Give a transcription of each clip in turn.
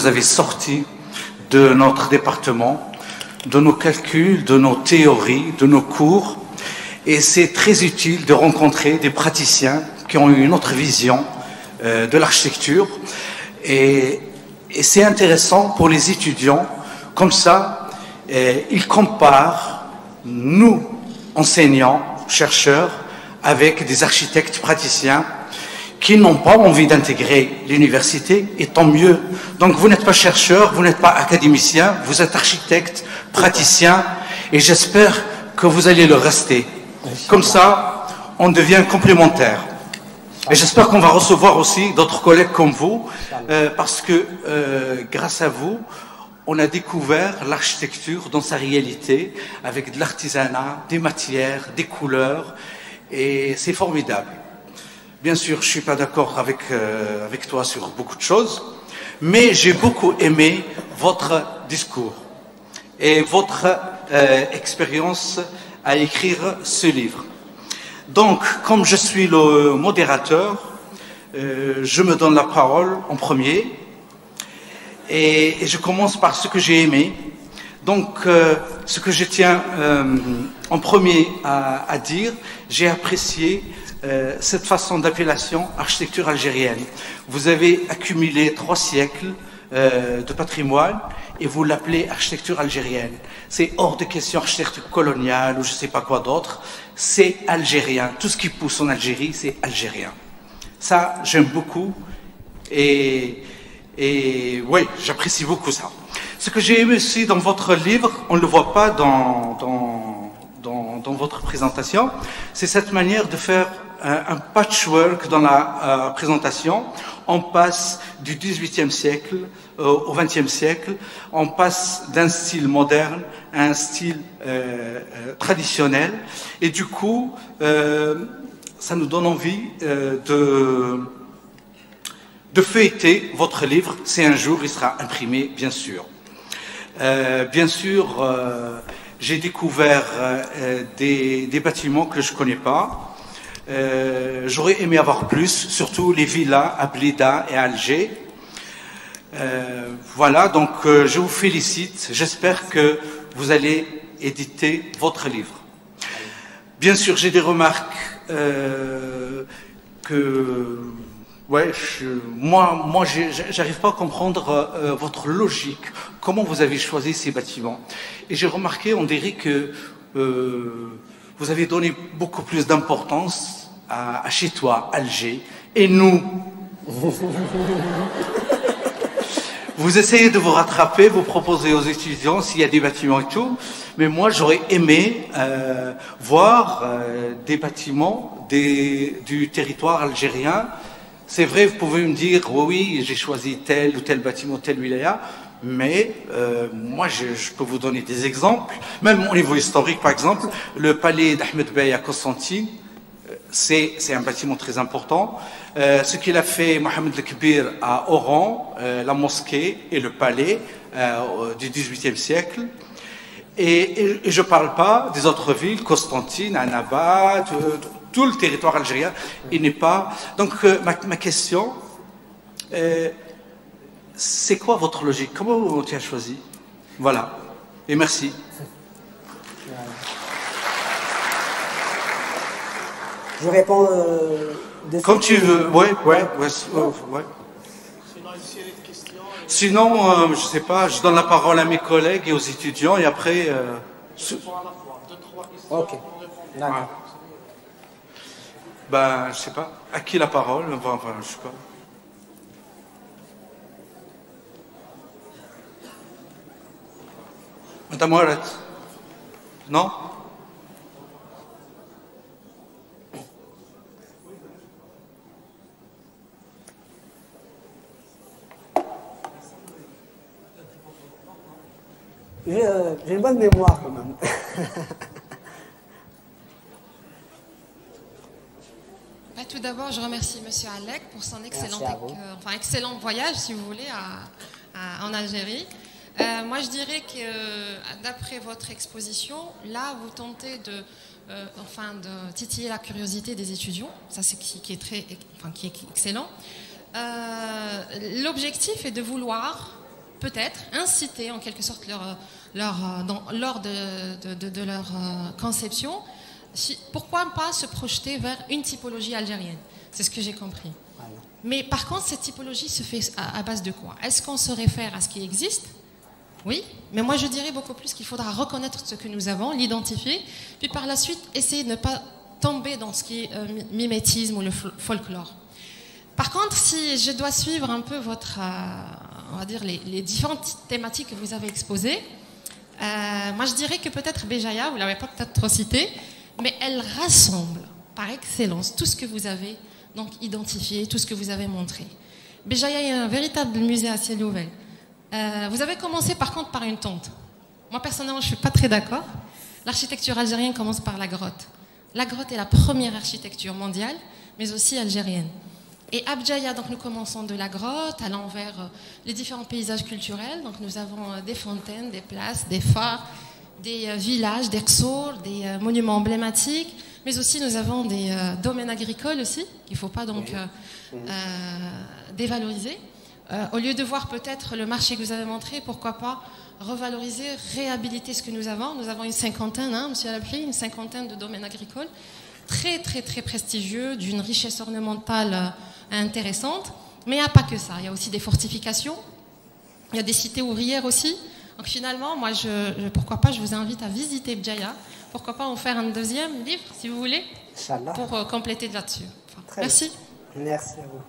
vous avez sorti de notre département, de nos calculs, de nos théories, de nos cours. Et c'est très utile de rencontrer des praticiens qui ont une autre vision de l'architecture. Et c'est intéressant pour les étudiants. Comme ça, ils comparent nous, enseignants, chercheurs, avec des architectes praticiens qui n'ont pas envie d'intégrer l'université, et tant mieux. Donc vous n'êtes pas chercheur, vous n'êtes pas académicien, vous êtes architecte, praticien, et j'espère que vous allez le rester. Comme ça, on devient complémentaire. Et j'espère qu'on va recevoir aussi d'autres collègues comme vous, parce que grâce à vous, on a découvert l'architecture dans sa réalité, avec de l'artisanat, des matières, des couleurs, et c'est formidable. Bien sûr, je ne suis pas d'accord avec toi sur beaucoup de choses, mais j'ai beaucoup aimé votre discours et votre expérience à écrire ce livre. Donc, comme je suis le modérateur, je me donne la parole en premier et je commence par ce que j'ai aimé. Donc, ce que je tiens en premier à dire, j'ai apprécié cette façon d'appellation architecture algérienne. Vous avez accumulé 3 siècles de patrimoine et vous l'appelez architecture algérienne. C'est hors de question architecture coloniale ou je ne sais pas quoi d'autre. C'est algérien. Tout ce qui pousse en Algérie, c'est algérien. Ça, j'aime beaucoup et oui, j'apprécie beaucoup ça. Ce que j'ai aimé aussi dans votre livre, on ne le voit pas dans votre présentation, c'est cette manière de faire un patchwork dans la présentation. On passe du XVIIIe siècle au XXe siècle, on passe d'un style moderne à un style traditionnel, et du coup, ça nous donne envie de feuilleter votre livre, si un jour il sera imprimé, bien sûr. Bien sûr, j'ai découvert des bâtiments que je ne connais pas. J'aurais aimé avoir plus, surtout les villas à Blida et à Alger. Voilà, donc je vous félicite. J'espère que vous allez éditer votre livre. Bien sûr, j'ai des remarques que... Ouais, moi, j'arrive pas à comprendre votre logique. Comment vous avez choisi ces bâtiments? Et j'ai remarqué, on dirait que vous avez donné beaucoup plus d'importance à chez toi, Alger, et nous. Vous essayez de vous rattraper, vous proposez aux étudiants s'il y a des bâtiments et tout, mais moi j'aurais aimé voir des bâtiments du territoire algérien. C'est vrai, vous pouvez me dire, oui, j'ai choisi tel ou tel bâtiment, tel wilaya, mais moi, je peux vous donner des exemples. Même au niveau historique, par exemple, le palais d'Ahmed Bey à Constantine, c'est un bâtiment très important. Ce qu'il a fait Mohamed el-Kbir à Oran, la mosquée et le palais du XVIIIe siècle. Et je ne parle pas des autres villes, Constantine, Annaba, tout le territoire algérien, il n'est pas... Donc, ma question, c'est quoi votre logique? Comment vous avez choisi? Voilà. Et merci. Je réponds... Comme tu veux. Ouais. Sinon, je ne sais pas, je donne la parole à mes collègues et aux étudiants, et après... Ok, d'accord. Ouais. Ben, je sais pas. À qui la parole? Enfin, je sais pas. Madame Ouaret? Non? J'ai une bonne mémoire quand même. Tout d'abord, je remercie M. Alec pour son excellent voyage, si vous voulez, en Algérie. Moi, je dirais que, d'après votre exposition, là, vous tentez de titiller la curiosité des étudiants. Ça, c'est qui est excellent. L'objectif est de vouloir peut-être inciter en quelque sorte lors de leur conception, pourquoi pas se projeter vers une typologie algérienne? C'est ce que j'ai compris. Mais par contre, cette typologie se fait à base de quoi? Est-ce qu'on se réfère à ce qui existe? Oui, mais moi je dirais beaucoup plus qu'il faudra reconnaître ce que nous avons, l'identifier, puis par la suite essayer de ne pas tomber dans ce qui est mimétisme ou le folklore. Par contre, si je dois suivre un peu votre, on va dire les différentes thématiques que vous avez exposées, moi je dirais que peut-être Béjaïa, vous ne l'avez pas peut-être trop cité, mais elle rassemble par excellence tout ce que vous avez donc identifié, tout ce que vous avez montré. Béjaïa est un véritable musée à ciel ouvert. Vous avez commencé par contre par une tombe. Moi personnellement je ne suis pas très d'accord. L'architecture algérienne commence par la grotte. La grotte est la première architecture mondiale, mais aussi algérienne. Et Abjaya, donc nous commençons de la grotte, allant vers les différents paysages culturels. Donc nous avons des fontaines, des places, des phares, des villages, des xors, des monuments emblématiques, mais aussi nous avons des domaines agricoles aussi, qu'il ne faut pas donc dévaloriser. Au lieu de voir peut-être le marché que vous avez montré, pourquoi pas revaloriser, réhabiliter ce que nous avons. Nous avons une cinquantaine, hein, monsieur Alapri, une cinquantaine de domaines agricoles, très très très prestigieux, d'une richesse ornementale intéressante. Mais il n'y a pas que ça, il y a aussi des fortifications, il y a des cités ouvrières aussi. Donc finalement, moi, pourquoi pas, je vous invite à visiter Bjaya. Pourquoi pas en faire un deuxième livre, si vous voulez, pour compléter là-dessus. Enfin, merci. Bien. Merci à vous.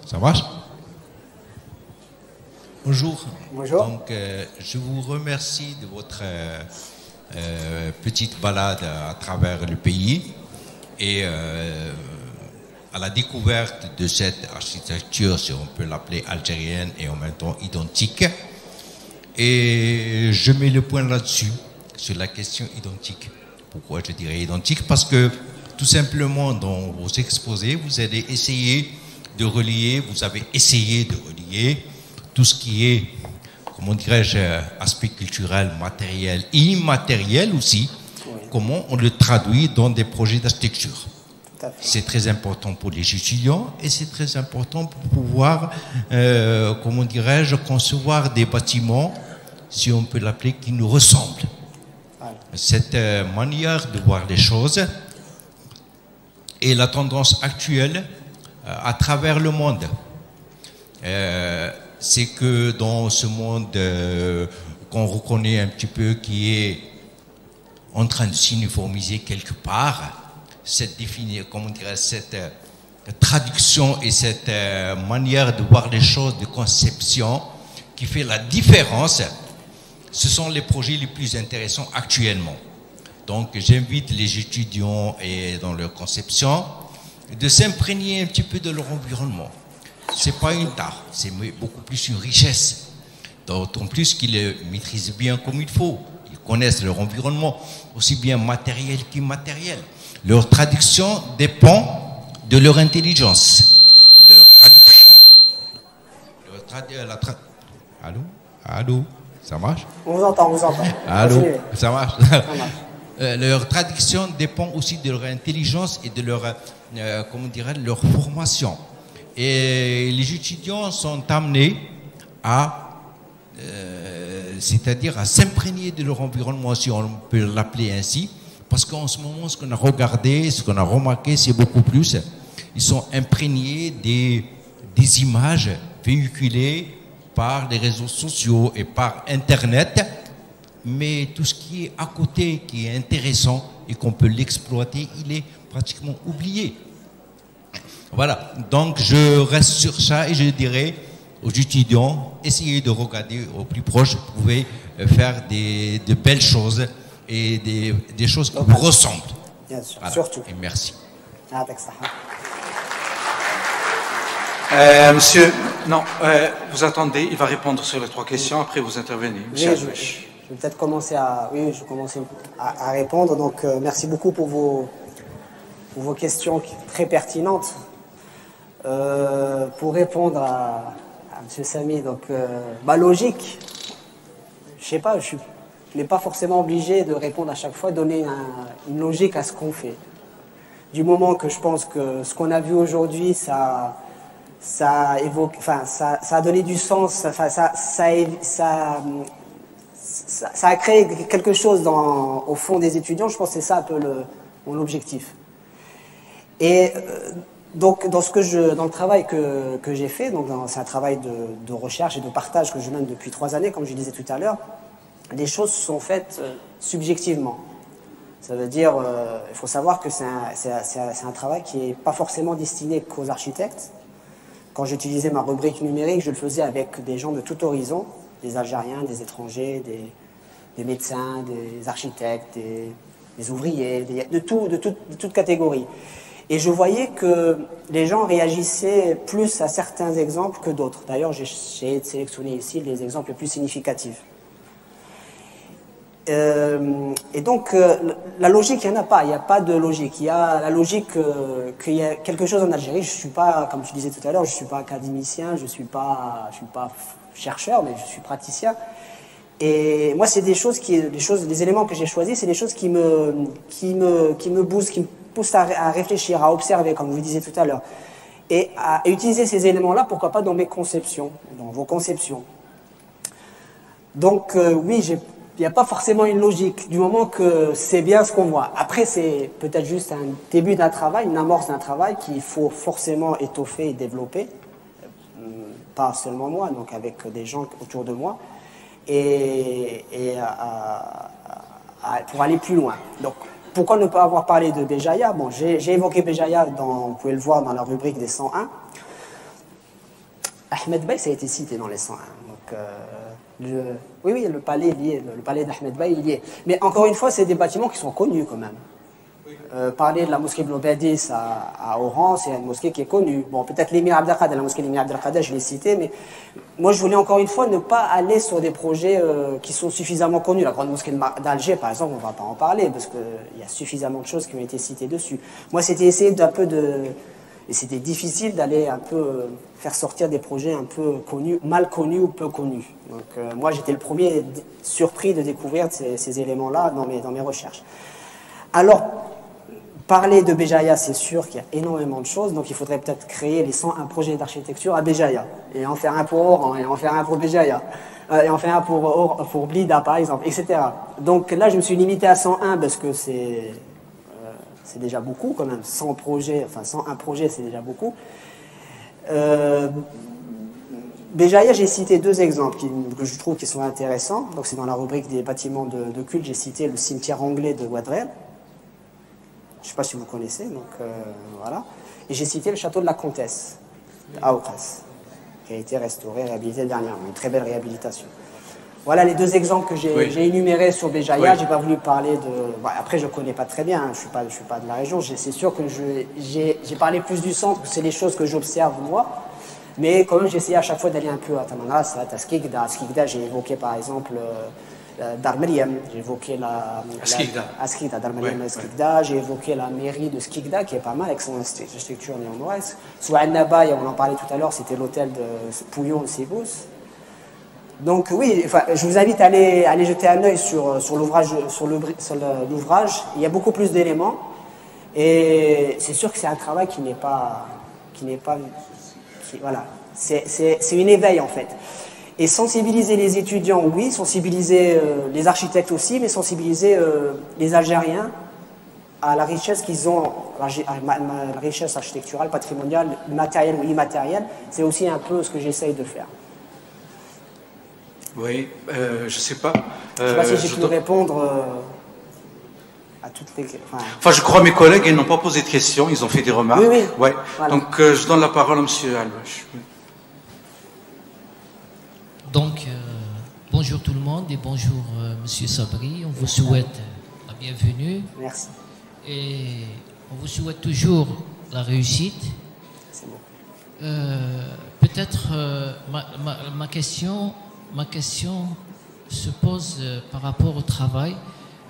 Ça marche? Bonjour. Bonjour. Donc, je vous remercie de votre petite balade à travers le pays et à la découverte de cette architecture, si on peut l'appeler algérienne et en même temps identique. Et je mets le point là-dessus, sur la question identique. Pourquoi je dirais identique? Parce que tout simplement dans vos exposés, vous allez essayer de relier, vous avez essayé de relier tout ce qui est, comment dirais-je, aspect culturel, matériel, immatériel aussi, comment on le traduit dans des projets d'architecture. C'est très important pour les étudiants et c'est très important pour pouvoir, comment dirais-je, concevoir des bâtiments, si on peut l'appeler, qui nous ressemblent. Cette manière de voir les choses est la tendance actuelle à travers le monde. C'est que dans ce monde qu'on reconnaît un petit peu qui est en train de s'uniformiser quelque part, cette traduction et cette manière de voir les choses, de conception qui fait la différence, ce sont les projets les plus intéressants actuellement. Donc j'invite les étudiants et dans leur conception de s'imprégner un petit peu de leur environnement. C'est pas une tare, c'est beaucoup plus une richesse. D'autant plus qu'ils le maîtrisent bien comme il faut. Ils connaissent leur environnement, aussi bien matériel qu'immatériel. Leur traduction dépend de leur intelligence. Leur traduction. Allô? Allô? Ça marche? On vous entend, on vous entend. Allô? Continuez. Ça marche? Ça marche. Leur traduction dépend aussi de leur intelligence et de leur, comment dirais, leur formation. Et les étudiants sont amenés à, c'est-à-dire à s'imprégner de leur environnement, si on peut l'appeler ainsi, parce qu'en ce moment, ce qu'on a regardé, ce qu'on a remarqué, c'est beaucoup plus. Ils sont imprégnés des images véhiculées par les réseaux sociaux et par Internet, mais tout ce qui est à côté, qui est intéressant et qu'on peut l'exploiter, il est pratiquement oublié. Voilà, donc je reste sur ça et je dirais aux étudiants, essayez de regarder au plus proche, vous pouvez faire de belles choses et des choses qui vous ressemblent. Bien sûr, Voilà. surtout. Et merci. Monsieur, non, vous attendez, il va répondre sur les 3 questions, après vous intervenez. Monsieur Oui, je vais peut-être commencer à répondre. Donc, merci beaucoup pour vos questions très pertinentes. Pour répondre à M. Samy, donc, logique, je sais pas, n'est pas forcément obligé de répondre à chaque fois, donner une logique à ce qu'on fait. Du moment que je pense que ce qu'on a vu aujourd'hui, ça a donné du sens, ça a créé quelque chose au fond des étudiants. Je pense que c'est ça un peu mon objectif. Et donc dans le travail que j'ai fait, donc c'est un travail de recherche et de partage que je mène depuis 3 années, comme je disais tout à l'heure, les choses sont faites subjectivement. Ça veut dire, il faut savoir que c'est un travail qui n'est pas forcément destiné qu'aux architectes. Quand j'utilisais ma rubrique numérique, je le faisais avec des gens de tout horizon, des Algériens, des étrangers, des médecins, des architectes, des ouvriers, de toute catégorie. Et je voyais que les gens réagissaient plus à certains exemples que d'autres. D'ailleurs, j'ai sélectionné ici les exemples les plus significatifs. Et donc, la logique, il n'y en a pas. Il n'y a pas de logique. Il y a la logique qu'il y a quelque chose en Algérie. Je ne suis pas, comme tu disais tout à l'heure, je ne suis pas académicien, je ne suis pas chercheur, mais je suis praticien. Et moi, c'est les éléments que j'ai choisis, c'est des choses qui me boostent, qui me poussent à réfléchir, à observer, comme vous le disiez tout à l'heure. Et à utiliser ces éléments-là, pourquoi pas dans mes conceptions, dans vos conceptions. Donc, oui, il n'y a pas forcément une logique, du moment que c'est bien ce qu'on voit. Après, c'est peut-être juste un début d'un travail, une amorce d'un travail qu'il faut forcément étoffer et développer. Pas seulement moi, donc avec des gens autour de moi. Pour aller plus loin. Donc, pourquoi ne pas avoir parlé de Béjaïa? Bon, j'ai évoqué Béjaïa, vous pouvez le voir dans la rubrique des 101. Ahmed Bey, ça a été cité dans les 101. Donc, oui, le palais lié, le palais d'Ahmed Bey, il y est. Mais encore une fois, c'est des bâtiments qui sont connus quand même. Parler de la mosquée Blobadis à Oran, c'est une mosquée qui est connue. Bon, peut-être l'émir Abdelkader, la mosquée de l'émir Abdelkader, je l'ai cité, mais moi je voulais encore une fois ne pas aller sur des projets qui sont suffisamment connus. La grande mosquée d'Alger, par exemple, on ne va pas en parler parce qu'il y a suffisamment de choses qui ont été citées dessus. Moi, c'était essayer et c'était difficile d'aller un peu faire sortir des projets un peu connus, mal connus ou peu connus. Donc moi, j'étais le premier surpris de découvrir ces éléments-là dans mes recherches. Alors, parler de Béjaïa, c'est sûr qu'il y a énormément de choses, donc il faudrait peut-être créer les 101 projets d'architecture à Béjaïa, et en faire un pour Oran, et en faire un pour Béjaïa, et en faire un pour Blida, par exemple, etc. Donc là, je me suis limité à 101 parce que c'est déjà beaucoup quand même, 101 projets, c'est déjà beaucoup. Béjaïa, j'ai cité 2 exemples que je trouve qui sont intéressants. Donc c'est dans la rubrique des bâtiments de culte, j'ai cité le cimetière anglais de Ouadrel. Je ne sais pas si vous connaissez, donc voilà. Et j'ai cité le château de la Comtesse, à Oukas, qui a été restauré, réhabilité dernièrement. Une très belle réhabilitation. Voilà les 2 exemples que j'ai énumérés sur Béjaïa. Oui. Je n'ai pas voulu parler de... Bon, après, je ne connais pas très bien, hein. Je ne suis pas de la région. C'est sûr que j'ai parlé plus du centre, c'est les choses que j'observe moi. Mais quand même, j'ai essayé à chaque fois d'aller un peu à Tamanrasset, à Skikda. À Skikda, j'ai évoqué par exemple... Dar Mariam, j'ai évoqué Skikda, Dar Mariam à Skikda, j'ai évoqué la mairie de Skikda qui est pas mal avec son structure néo-nord-ouest. Soit Annaba, on en parlait tout à l'heure, c'était l'hôtel de Pouillon-Sibous. Donc oui, je vous invite à aller jeter un œil sur l'ouvrage. Il y a beaucoup plus d'éléments et c'est sûr que c'est un travail voilà, c'est une éveil en fait. Et sensibiliser les étudiants, oui, sensibiliser les architectes aussi, mais sensibiliser les Algériens à la richesse qu'ils ont, la richesse architecturale, patrimoniale, matérielle ou immatérielle. C'est aussi un peu ce que j'essaye de faire. Oui, je ne sais pas. Je ne sais pas si j'ai pu répondre à toutes les... Enfin, je crois que mes collègues n'ont pas posé de questions, ils ont fait des remarques. Oui, oui. Ouais. Voilà. Donc, je donne la parole à M. Albache. Donc, bonjour tout le monde et bonjour Monsieur Sabri. On vous souhaite la bienvenue. Merci. Et on vous souhaite toujours la réussite. C'est bon. Peut-être ma question se pose par rapport au travail.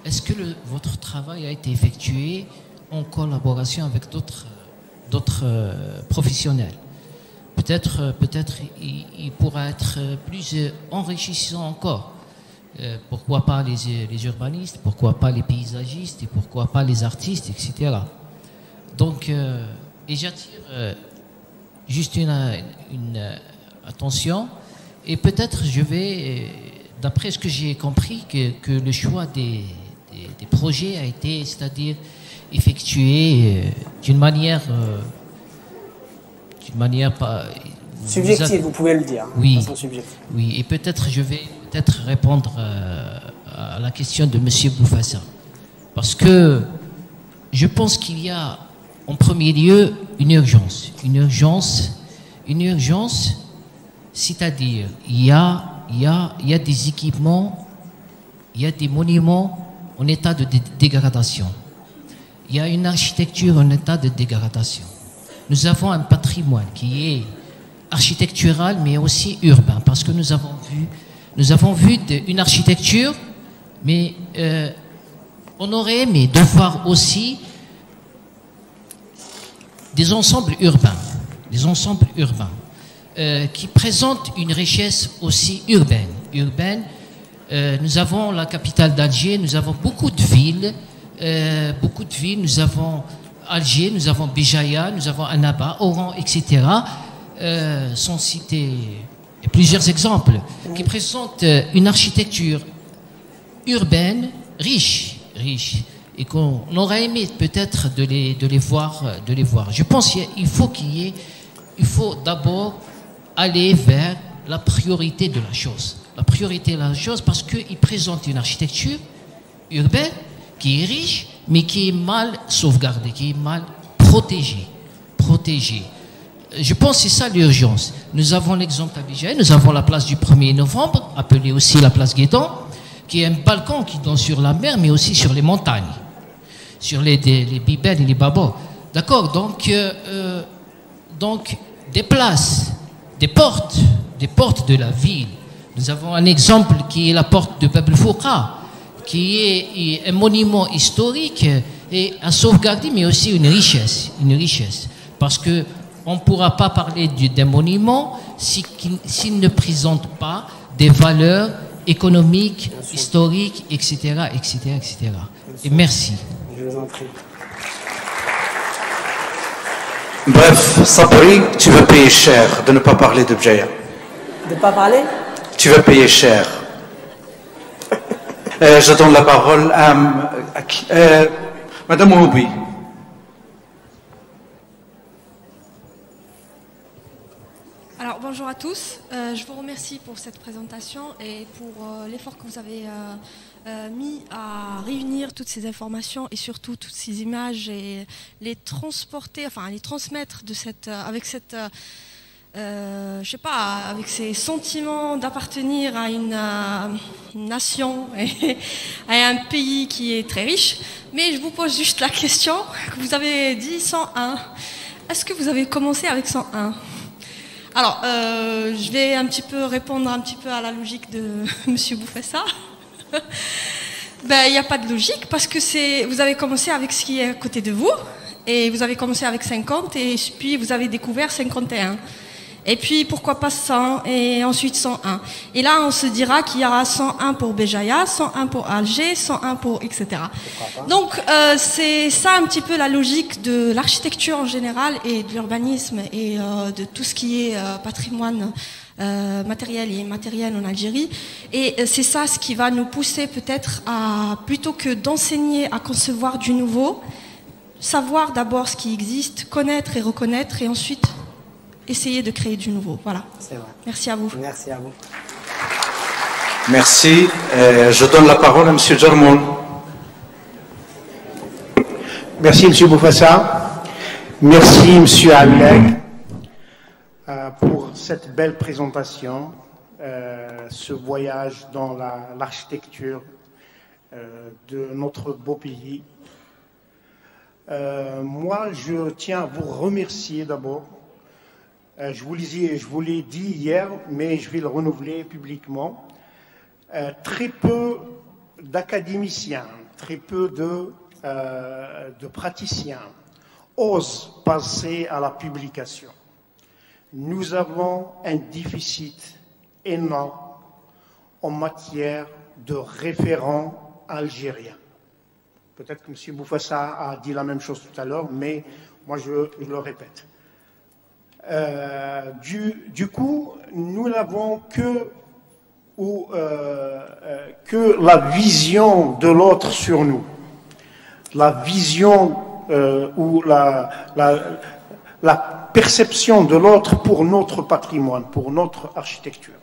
Est-ce que votre travail a été effectué en collaboration avec d'autres professionnels? Peut-être il pourra être plus enrichissant encore. Pourquoi pas les urbanistes, pourquoi pas les paysagistes, et pourquoi pas les artistes, etc. Donc, et j'attire juste une attention, et peut-être je vais, d'après ce que j'ai compris, que le choix des projets a été, c'est-à-dire effectué d'une manière pas subjective, vous pouvez le dire. Oui, de façon subjective. oui, et peut-être je vais répondre à la question de Monsieur Boufassa, parce que je pense qu'il y a en premier lieu une urgence, c'est-à-dire il y a des équipements, il y a des monuments en état de dégradation, il y a une architecture en état de dégradation. Nous avons un patrimoine qui est architectural mais aussi urbain, parce que nous avons vu une architecture, mais on aurait aimé de voir aussi des ensembles urbains qui présentent une richesse aussi urbaine. Nous avons la capitale d'Alger, nous avons beaucoup de villes, nous avons Alger, nous avons Béjaïa, nous avons Annaba, Oran, etc. Sont cités plusieurs exemples qui présentent une architecture urbaine riche, et qu'on aurait aimé peut-être de les voir. Je pense qu'il faut d'abord aller vers la priorité de la chose. Parce qu'ils présentent une architecture urbaine qui est riche, mais qui est mal sauvegardée, qui est mal protégée. Je pense que c'est ça l'urgence. Nous avons l'exemple à Béjaïa, nous avons la place du 1er novembre, appelée aussi la place Guédan, qui est un balcon qui donne sur la mer, mais aussi sur les montagnes, sur les Bibel et les Babos. D'accord, donc des places, des portes de la ville. Nous avons un exemple qui est la porte de Bab el-Fouqa, qui est un monument historique et à sauvegarder, mais aussi une richesse. Parce que on ne pourra pas parler d'un monument s'il ne présente pas des valeurs économiques, historiques, etc. Et merci. Je vous en prie. Bref, Sabri, tu vas payer cher de ne pas parler de Béjaïa. De ne pas parler? Tu vas payer cher. Je donne la parole à Madame Oubi. Alors bonjour à tous, je vous remercie pour cette présentation et pour l'effort que vous avez mis à réunir toutes ces informations et surtout toutes ces images et les transporter, enfin les transmettre avec cette, je sais pas, avec ces sentiments d'appartenir à une nation et à un pays qui est très riche. Mais je vous pose juste la question que vous avez dit 101. Est-ce que vous avez commencé avec 101? Alors, je vais un petit peu répondre un petit peu à la logique de Monsieur Boufassa. Ben, il n'y a pas de logique parce que vous avez commencé avec ce qui est à côté de vous et vous avez commencé avec 50 et puis vous avez découvert 51. Et puis pourquoi pas 100 et ensuite 101. Et là, on se dira qu'il y aura 101 pour Béjaïa, 101 pour Alger, 101 pour etc. Donc c'est ça un petit peu la logique de l'architecture en général et de l'urbanisme et de tout ce qui est patrimoine matériel et immatériel en Algérie. Et c'est ça ce qui va nous pousser peut-être à, plutôt que d'enseigner à concevoir du nouveau, savoir d'abord ce qui existe, connaître et reconnaître et ensuite essayer de créer du nouveau. Voilà. C'est vrai. Merci à vous. Merci à vous. Merci. Je donne la parole à M. Jarmoul. Merci M. Boufassa. Merci M. Alleg pour cette belle présentation, ce voyage dans l'architecture de notre beau pays. Moi, je tiens à vous remercier d'abord. Je vous l'ai dit hier, mais je vais le renouveler publiquement. Très peu d'académiciens, très peu de praticiens osent passer à la publication. Nous avons un déficit énorme en matière de référents algériens. Peut-être que M. Bouffassa a dit la même chose tout à l'heure, mais moi je le répète. Du coup, nous n'avons que la vision de l'autre sur nous, la vision ou la perception de l'autre pour notre patrimoine, pour notre architecture.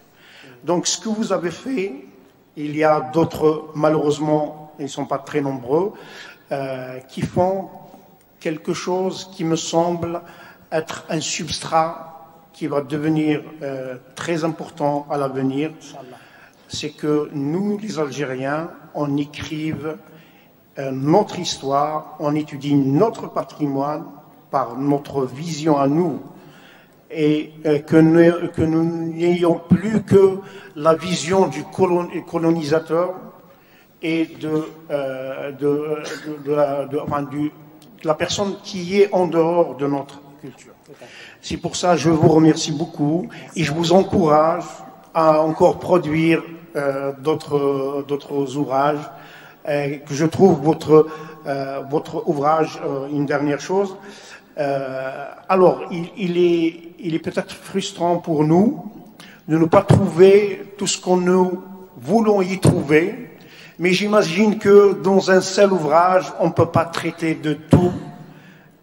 Donc ce que vous avez fait, il y a d'autres, malheureusement, ils ne sont pas très nombreux, qui font quelque chose qui me semble être un substrat qui va devenir très important à l'avenir. C'est que nous, les Algériens, on écrive notre histoire, on étudie notre patrimoine par notre vision à nous, et que nous n'ayons plus que la vision du colonisateur et de la personne qui est en dehors de notre culture. C'est pour ça que je vous remercie beaucoup et je vous encourage à encore produire d'autres ouvrages. Que je trouve votre ouvrage, une dernière chose. Alors, il est peut-être frustrant pour nous de ne pas trouver tout ce qu'on nous voulons y trouver, mais j'imagine que dans un seul ouvrage, on ne peut pas traiter de tout,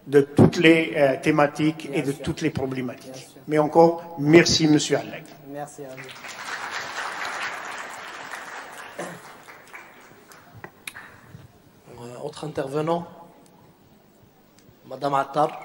de toutes les thématiques et de toutes les problématiques. Mais encore, merci, Monsieur Allek. Merci à vous. Autre intervenant, Madame Attar.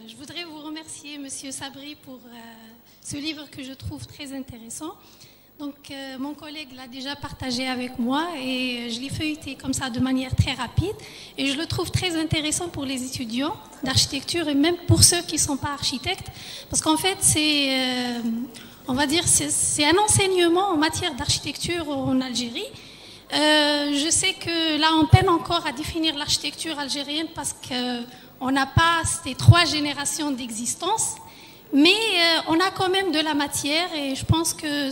Je voudrais vous remercier, Monsieur Sabri, pour ce livre que je trouve très intéressant. Donc, mon collègue l'a déjà partagé avec moi et je l'ai feuilleté comme ça de manière très rapide. Et je le trouve très intéressant pour les étudiants d'architecture et même pour ceux qui ne sont pas architectes. Parce qu'en fait, on va dire, c'est un enseignement en matière d'architecture en Algérie. Je sais que là, on peine encore à définir l'architecture algérienne parce qu'on n'a pas ces 3 générations d'existence, mais on a quand même de la matière et je pense que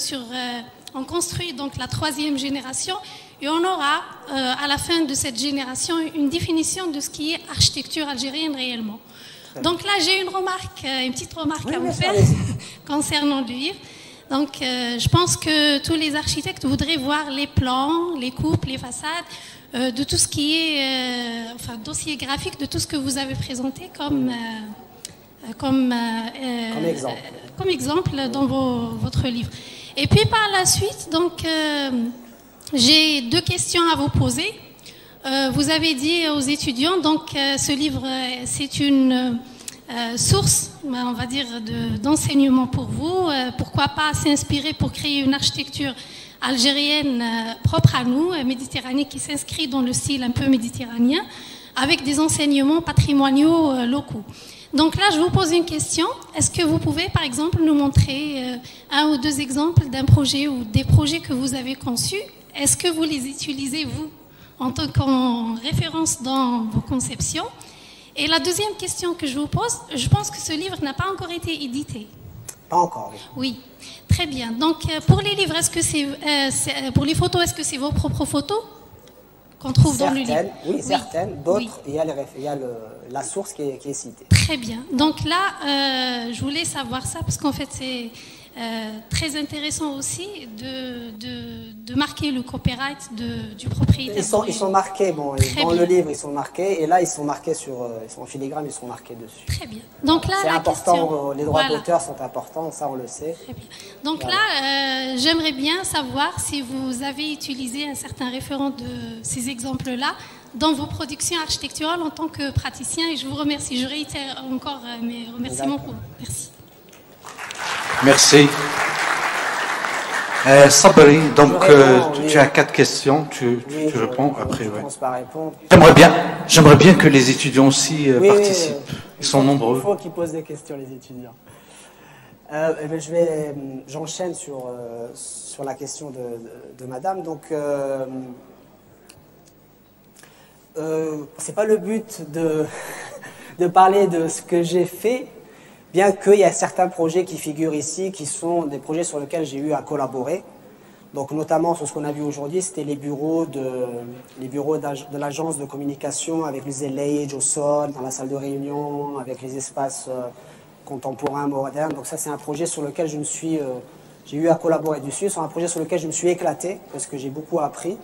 on construit donc la 3e génération et on aura à la fin de cette génération une définition de ce qui est architecture algérienne réellement. Donc là, j'ai une petite remarque à vous faire concernant le livre. Donc, je pense que tous les architectes voudraient voir les plans, les coupes, les façades, de tout ce qui est, dossier graphique, de tout ce que vous avez présenté comme exemple dans votre livre. Et puis par la suite, donc, j'ai 2 questions à vous poser. Vous avez dit aux étudiants, donc, ce livre, c'est une source, on va dire, d'enseignement pour vous. Pourquoi pas s'inspirer pour créer une architecture algérienne propre à nous, méditerranée, qui s'inscrit dans le style un peu méditerranéen, avec des enseignements patrimoniaux locaux. Donc là, je vous pose une question. Est-ce que vous pouvez, par exemple, nous montrer 1 ou 2 exemples d'un projet ou des projets que vous avez conçus? Est-ce que vous les utilisez, vous, en tant qu'en référence dans vos conceptions? Et la deuxième question que je vous pose, je pense que ce livre n'a pas encore été édité. Pas encore, oui. Oui, très bien. Donc, pour les livres, est-ce que pour les photos, est-ce que c'est vos propres photos qu'on trouve dans le livre? Oui, certaines. D'autres, il y a la source qui est citée. Très bien. Donc là, je voulais savoir ça parce qu'en fait, c'est très intéressant aussi de marquer le copyright du propriétaire. Ils sont marqués, bon, dans le livre, ils sont marqués, et là, ils sont marqués ils sont en filigrane, ils sont marqués dessus. Très bien. Donc là, c'est important, les droits d'auteur sont importants, ça on le sait. Très bien. Donc là, j'aimerais bien savoir si vous avez utilisé un certain référent de ces exemples-là dans vos productions architecturales en tant que praticien, et je vous remercie. Je réitère encore mes remerciements pour vous. Merci. Merci. Sabri, donc oui. tu as 4 questions, tu Oui, réponds je après. Ouais. commence par répondre. J'aimerais bien que les étudiants aussi Oui, participent. Ils sont nombreux. Il faut qu'ils posent des questions, les étudiants. J'enchaîne sur la question de madame. Donc, c'est pas le but de parler de ce que j'ai fait, bien qu'il y a certains projets qui figurent ici, qui sont des projets sur lesquels j'ai eu à collaborer. Donc, notamment sur ce qu'on a vu aujourd'hui, c'était les bureaux de l'agence de communication avec les LH au sol, dans la salle de réunion, avec les espaces contemporains, modernes. Donc ça, c'est un projet sur lequel j'ai eu à collaborer dessus. C'est un projet sur lequel je me suis éclaté, parce que j'ai beaucoup appris.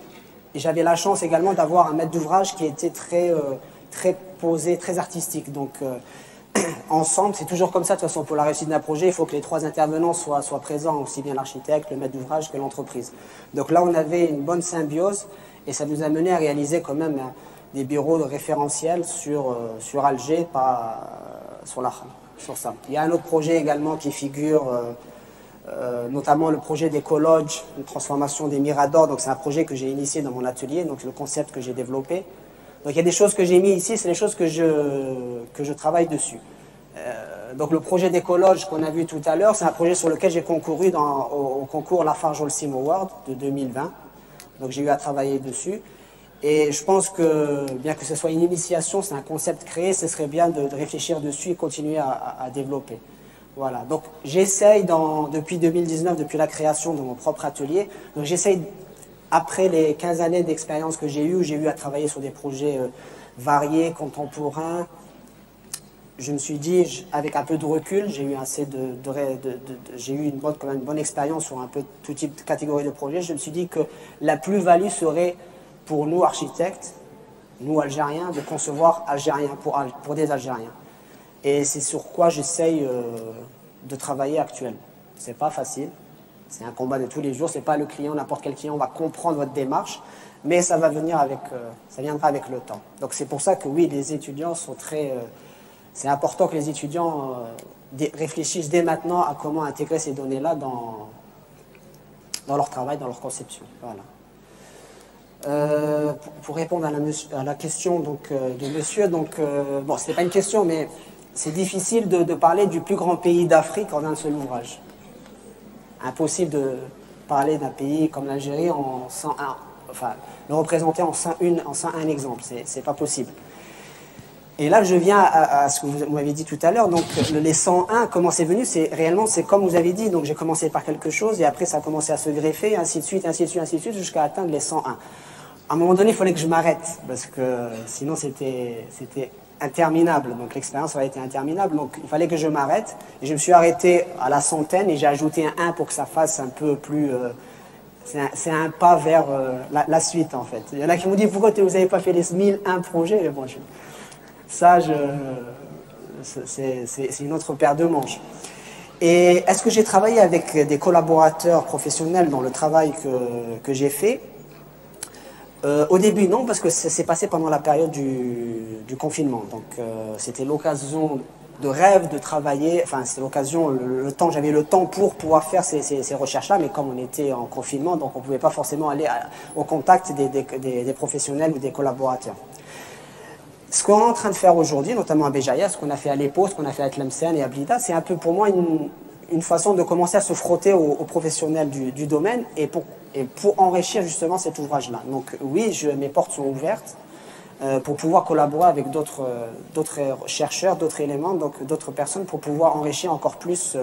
Et j'avais la chance également d'avoir un maître d'ouvrage qui était très posé, très artistique. Donc, ensemble, c'est toujours comme ça, de toute façon, pour la réussite d'un projet, il faut que les 3 intervenants soient présents, aussi bien l'architecte, le maître d'ouvrage que l'entreprise. Donc là, on avait une bonne symbiose et ça nous a mené à réaliser quand même des bureaux de référentiels sur Alger, pas sur ça. Il y a un autre projet également qui figure, notamment le projet d'Écologe, une transformation des miradors. Donc c'est un projet que j'ai initié dans mon atelier, donc c'est le concept que j'ai développé. Donc il y a des choses que j'ai mis ici, c'est des choses que je travaille dessus. Donc le projet d'Écologe qu'on a vu tout à l'heure, c'est un projet sur lequel j'ai concouru au concours Lafarge Holcim Award de 2020. Donc j'ai eu à travailler dessus. Et je pense que, bien que ce soit une initiation, c'est un concept créé, ce serait bien de réfléchir dessus et continuer à développer. Voilà, donc j'essaye depuis 2019, depuis la création de mon propre atelier, donc j'essaye, après les 15 années d'expérience que j'ai eu à travailler sur des projets variés, contemporains, je me suis dit, avec un peu de recul, j'ai eu j'ai eu quand même une bonne expérience sur un peu tout type de catégorie de projets, je me suis dit que la plus-value serait pour nous architectes, nous Algériens, de concevoir algérien pour des Algériens. Et c'est sur quoi j'essaye de travailler actuellement. C'est pas facile, c'est un combat de tous les jours, c'est pas le client, n'importe quel client va comprendre votre démarche, mais ça viendra avec le temps. Donc c'est pour ça que oui, les étudiants sont c'est important que les étudiants réfléchissent dès maintenant à comment intégrer ces données-là dans leur travail, dans leur conception. Voilà. Pour répondre à la question de monsieur, bon, ce n'est pas une question, mais c'est difficile de parler du plus grand pays d'Afrique en un seul ouvrage. Impossible de parler d'un pays comme l'Algérie en 101, enfin, le représenter en 101 exemples, c'est pas possible. Et là, je viens à ce que vous m'avez dit tout à l'heure. Donc, les 101, comment c'est venu? C'est comme vous avez dit. Donc, j'ai commencé par quelque chose et après, ça a commencé à se greffer, ainsi de suite, jusqu'à atteindre les 101. À un moment donné, il fallait que je m'arrête parce que sinon, c'était interminable. Donc, l'expérience aurait été interminable. Donc, il fallait que je m'arrête. Et je me suis arrêté à la centaine et j'ai ajouté un 1 pour que ça fasse un peu plus... c'est un pas vers la suite, en fait. Il y en a qui m'ont dit, pourquoi vous n'avez pas fait les 1001 projets? Mais bon, ça, c'est une autre paire de manches. Et est-ce que j'ai travaillé avec des collaborateurs professionnels dans le travail que j'ai fait? Au début, non, parce que ça s'est passé pendant la période du confinement. Donc, c'était l'occasion de rêve de travailler. Enfin, c'était l'occasion, j'avais le temps pour pouvoir faire ces recherches-là, mais comme on était en confinement, donc on ne pouvait pas forcément aller au contact des professionnels ou des collaborateurs. Ce qu'on est en train de faire aujourd'hui, notamment à Béjaïa, ce qu'on a fait à l'EPO, ce qu'on a fait à Tlemcen et à Blida, c'est un peu pour moi une façon de commencer à se frotter aux professionnels du domaine et pour enrichir justement cet ouvrage-là. Donc oui, mes portes sont ouvertes pour pouvoir collaborer avec d'autres chercheurs, d'autres éléments, donc d'autres personnes pour pouvoir enrichir encore plus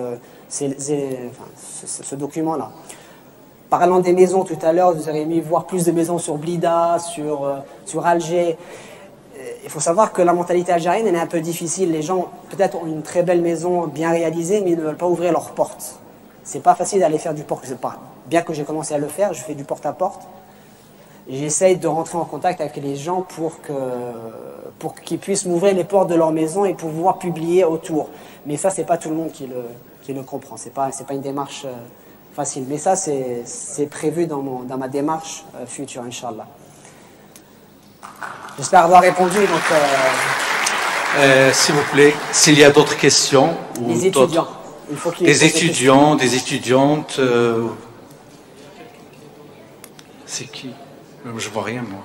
ce document-là. Parlant des maisons tout à l'heure, vous aurez mis voir plus de maisons sur Blida, sur Alger. Il faut savoir que la mentalité algérienne, elle est un peu difficile. Les gens, peut-être, ont une très belle maison bien réalisée, mais ils ne veulent pas ouvrir leurs portes. C'est pas facile d'aller faire du porte-à-porte. Bien que j'ai commencé à le faire, je fais du porte-à-porte. J'essaye de rentrer en contact avec les gens pour qu'ils puissent m'ouvrir les portes de leur maison et pouvoir publier autour. Mais ça, c'est pas tout le monde qui le comprend. C'est pas une démarche facile. Mais ça, c'est prévu dans ma démarche future, Inch'Allah. J'espère avoir répondu. S'il vous plaît, s'il y a d'autres questions. Les étudiants. Des étudiants, des étudiantes. C'est qui? Je vois rien, moi.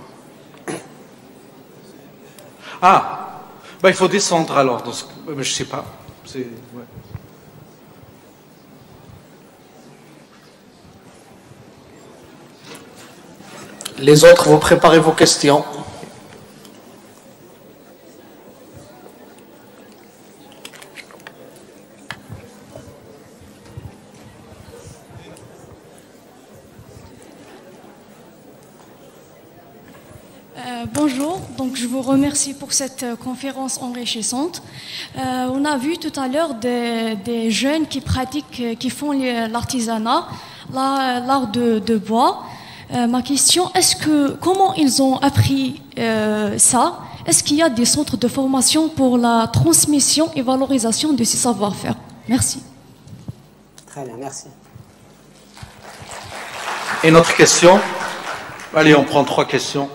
Ah, bah, il faut descendre alors. Je sais pas. Ouais. Les autres, vous préparez vos questions. Bonjour, donc je vous remercie pour cette conférence enrichissante. On a vu tout à l'heure des jeunes qui pratiquent, qui font l'artisanat, l'art de bois. Ma question, comment ils ont appris ça? Est-ce qu'il y a des centres de formation pour la transmission et valorisation de ces savoir-faire? Merci. Très bien, merci. Et notre question? Allez, on prend 3 questions.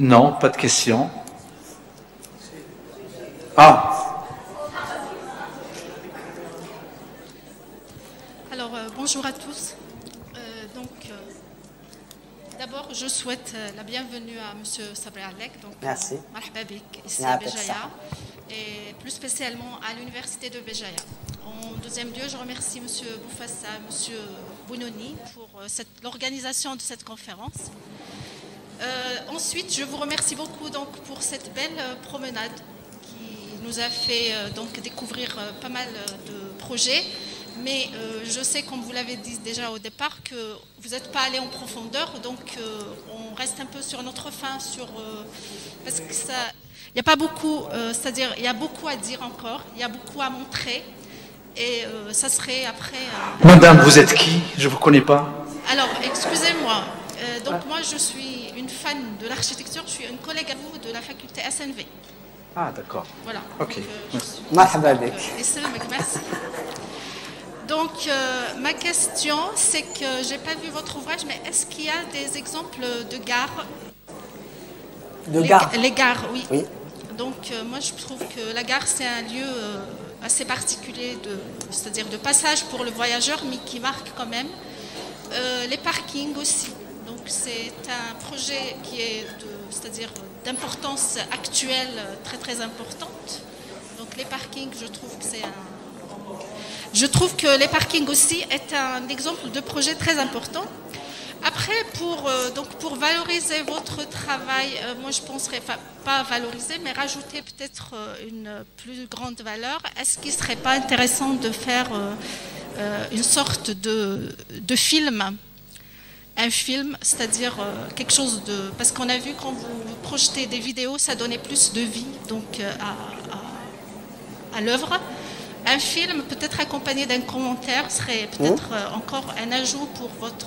Non, pas de questions. Ah. Alors, bonjour à tous. D'abord, je souhaite la bienvenue à M. Sabri Allek. Merci. Marhaba bik, ici à Béjaïa, et plus spécialement à l'université de Béjaïa. En deuxième lieu, je remercie M. Boufassa, M. Bounoni pour l'organisation de cette conférence. Ensuite, je vous remercie beaucoup pour cette belle promenade qui nous a fait découvrir pas mal de projets. Mais je sais, comme vous l'avez dit déjà au départ, que vous n'êtes pas allé en profondeur, donc on reste un peu sur notre faim, parce que ça, il n'y a pas beaucoup, c'est-à-dire il y a beaucoup à dire encore, il y a beaucoup à montrer, et ça serait après. Madame, vous êtes qui? Je ne vous connais pas. Alors, excusez-moi. Moi, je suis une fan de l'architecture. Je suis une collègue à vous de la faculté SNV. Ah, d'accord. Voilà. Ok. Merci. Donc, ma question, c'est que je n'ai pas vu votre ouvrage, mais est-ce qu'il y a des exemples de gares? Les gares, oui. Donc, moi, je trouve que la gare, c'est un lieu assez particulier, c'est-à-dire de passage pour le voyageur, mais qui marque quand même. Les parkings aussi. Donc, c'est un projet qui est c'est-à-dire d'importance actuelle très, très importante. Donc, les parkings, je trouve que les parkings aussi est un exemple de projet très important. Après, pour valoriser votre travail, moi je penserais pas valoriser, mais rajouter peut-être une plus grande valeur. Est-ce qu'il ne serait pas intéressant de faire une sorte de film? Un film, c'est-à-dire quelque chose de... Parce qu'on a vu quand vous projetez des vidéos, ça donnait plus de vie à l'œuvre. Un film, peut-être accompagné d'un commentaire, serait peut-être encore un ajout pour votre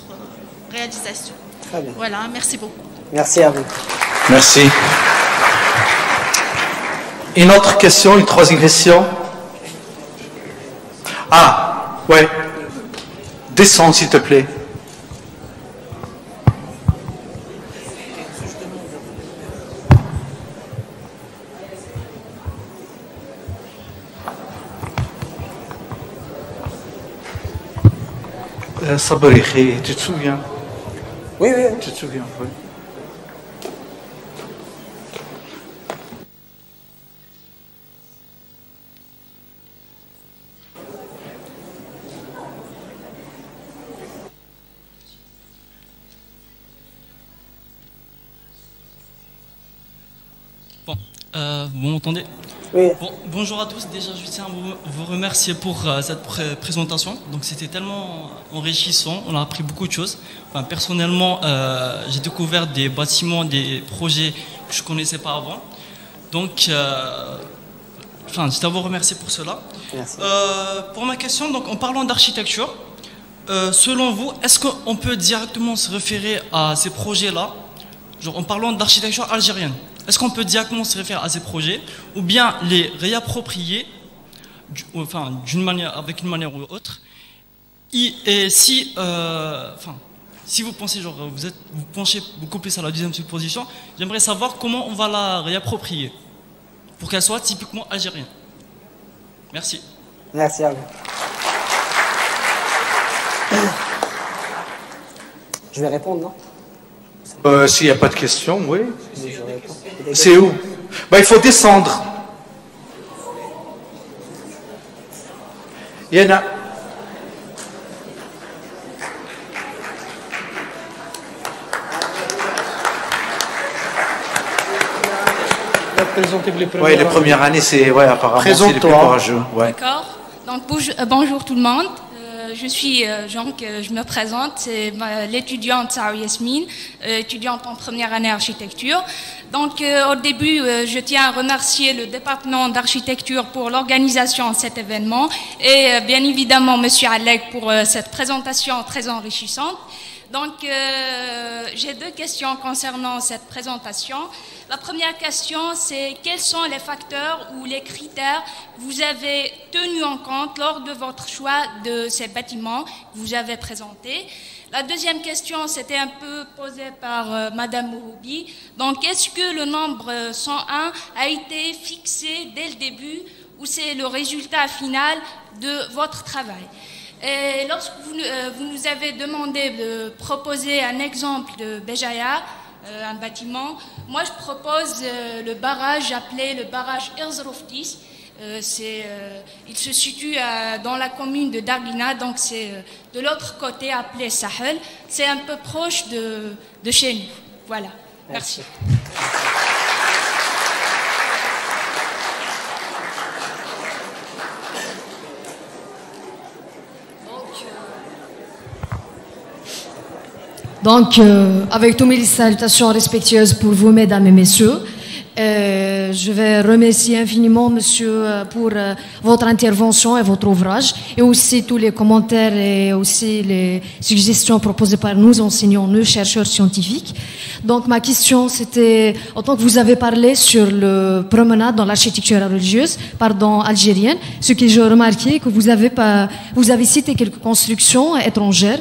réalisation. Très bien. Voilà, merci beaucoup. Merci à vous. Merci. Une autre question, une troisième question? Ah, ouais. Descends, s'il te plaît. Sabri, tu te souviens? Oui. Tu te souviens, oui. Bon, vous m'entendez? Oui. Bon, bonjour à tous. Déjà, je tiens à vous remercier pour cette présentation. Donc, c'était tellement enrichissant. On a appris beaucoup de choses. Enfin, personnellement, j'ai découvert des bâtiments, des projets que je ne connaissais pas avant. Donc, je tiens à vous remercier pour cela. Merci. Pour ma question, donc, en parlant d'architecture, selon vous, est-ce qu'on peut directement se référer à ces projets-là, genre en parlant d'architecture algérienne? Est-ce qu'on peut directement se référer à ces projets ou bien les réapproprier d'une manière, avec une manière ou autre? Et si vous pensez, genre, vous penchez beaucoup plus à la deuxième supposition, j'aimerais savoir comment on va la réapproprier pour qu'elle soit typiquement algérienne. Merci. Merci à vous. Je vais répondre, non? S'il n'y a pas de questions, oui. C'est où? Il faut descendre. Il y en a. Oui, les premières années, c'est apparemment c'est les plus courageux. Ouais. D'accord. Donc bonjour tout le monde. Je suis je me présente, c'est l'étudiante Sarah Yasmine, étudiante en première année architecture. Donc au début, je tiens à remercier le département d'architecture pour l'organisation de cet événement et bien évidemment Monsieur Alec pour cette présentation très enrichissante. Donc j'ai deux questions concernant cette présentation. La première question, c'est quels sont les facteurs ou les critères que vous avez tenus en compte lors de votre choix de ces bâtiments que vous avez présentés. La deuxième question, c'était un peu posée par Madame Mouroubi. Donc, est-ce que le nombre 101 a été fixé dès le début ou c'est le résultat final de votre travail? Et lorsque vous nous avez demandé de proposer un exemple de Béjaïa, un bâtiment, moi je propose le barrage appelé le barrage Erzroftis. Il se situe dans la commune de Dargina, donc c'est de l'autre côté appelé Sahel. C'est un peu proche de chez nous. Voilà, merci. Donc, avec toutes mes salutations respectueuses pour vous, mesdames et messieurs, je vais remercier infiniment, monsieur, pour votre intervention et votre ouvrage, et aussi tous les commentaires et aussi les suggestions proposées par nous, enseignants, nous, chercheurs scientifiques. Donc, ma question, c'était, en tant que vous avez parlé sur le promenade dans l'architecture religieuse, algérienne, ce que j'ai remarqué, que vous avez cité quelques constructions étrangères,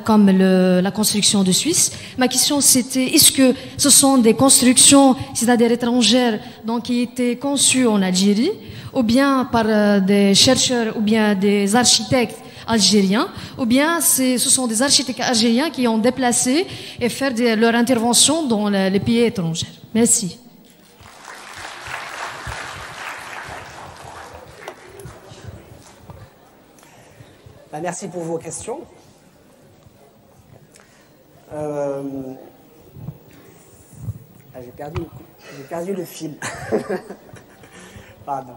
comme la construction de Suisse. Ma question c'était, est-ce que ce sont des constructions, c'est-à-dire étrangères, donc qui étaient conçues en Algérie, ou bien par des chercheurs, ou bien des architectes algériens, ou bien ce sont des architectes algériens qui ont déplacé et fait leur intervention dans les pays étrangers? Merci. Merci pour vos questions. J'ai perdu le fil. Pardon.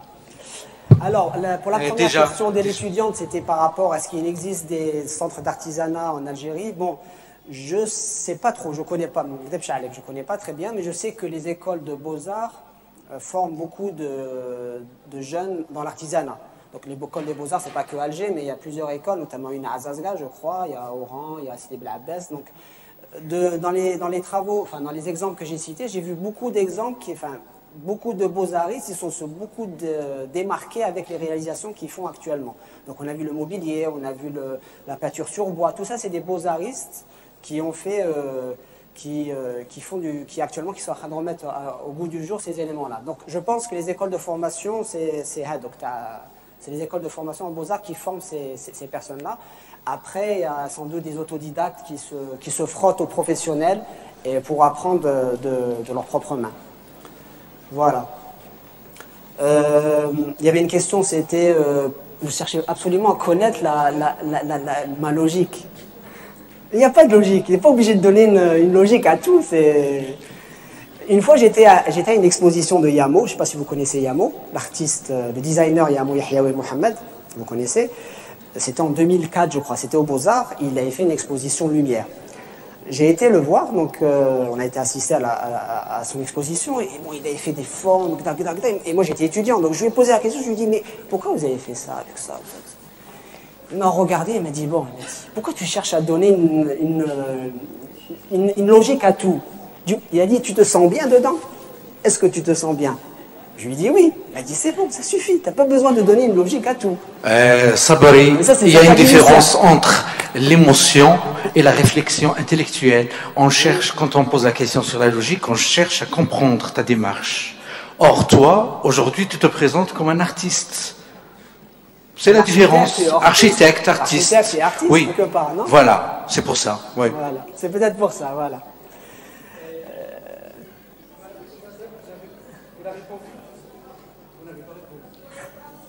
Alors, pour la première question de l'étudiante, c'était par rapport à ce qu'il existe des centres d'artisanat en Algérie. Bon, je ne sais pas trop, je ne connais pas, je connais pas très bien, mais je sais que les écoles de beaux-arts forment beaucoup de jeunes dans l'artisanat. Donc l'école des beaux-arts, ce n'est pas que Alger, mais il y a plusieurs écoles, notamment une à Azazga, je crois, il y a Oran, il y a Sidi Bel Abbès. Donc, dans les travaux, enfin dans les exemples que j'ai cités, j'ai vu beaucoup d'exemples, beaucoup de beaux-artistes, ils sont beaucoup démarqués avec les réalisations qu'ils font actuellement. Donc on a vu le mobilier, on a vu la peinture sur bois, tout ça c'est des beaux-artistes qui ont fait, qui sont en train de remettre au goût du jour ces éléments-là. Donc je pense que les écoles de formation, c'est les écoles de formation en beaux-arts qui forment ces personnes-là. Après, il y a sans doute des autodidactes qui se frottent aux professionnels et pour apprendre de leurs propres mains. Voilà. Il y avait une question, c'était, vous cherchez absolument à connaître ma logique. Il n'y a pas de logique, il n'est pas obligé de donner une logique à tout. Une fois, j'étais à une exposition de Yamo, je ne sais pas si vous connaissez Yamo, l'artiste, le designer Yamo Yahyaoui Mohamed, vous connaissez. C'était en 2004, je crois, c'était aux Beaux-Arts, il avait fait une exposition lumière. J'ai été le voir, donc on a été assisté à son exposition, et bon, il avait fait des formes, et moi j'étais étudiant, donc je lui ai posé la question, je lui ai dit, mais pourquoi vous avez fait ça avec ça? Il m'a regardé, il m'a dit, pourquoi tu cherches à donner une logique à tout? Il a dit, tu te sens bien dedans? Est-ce que tu te sens bien? Je lui ai dit oui. Il a dit c'est bon, ça suffit, tu n'as pas besoin de donner une logique à tout. Sabri, il y a une différence entre l'émotion et la réflexion intellectuelle. On cherche, quand on pose la question sur la logique, on cherche à comprendre ta démarche. Or, toi, aujourd'hui, tu te présentes comme un artiste. C'est la différence. Architecte, artiste. Architecte et artiste, Oui. quelque part, non? Voilà, c'est pour ça. Oui. Voilà. C'est peut-être pour ça, voilà.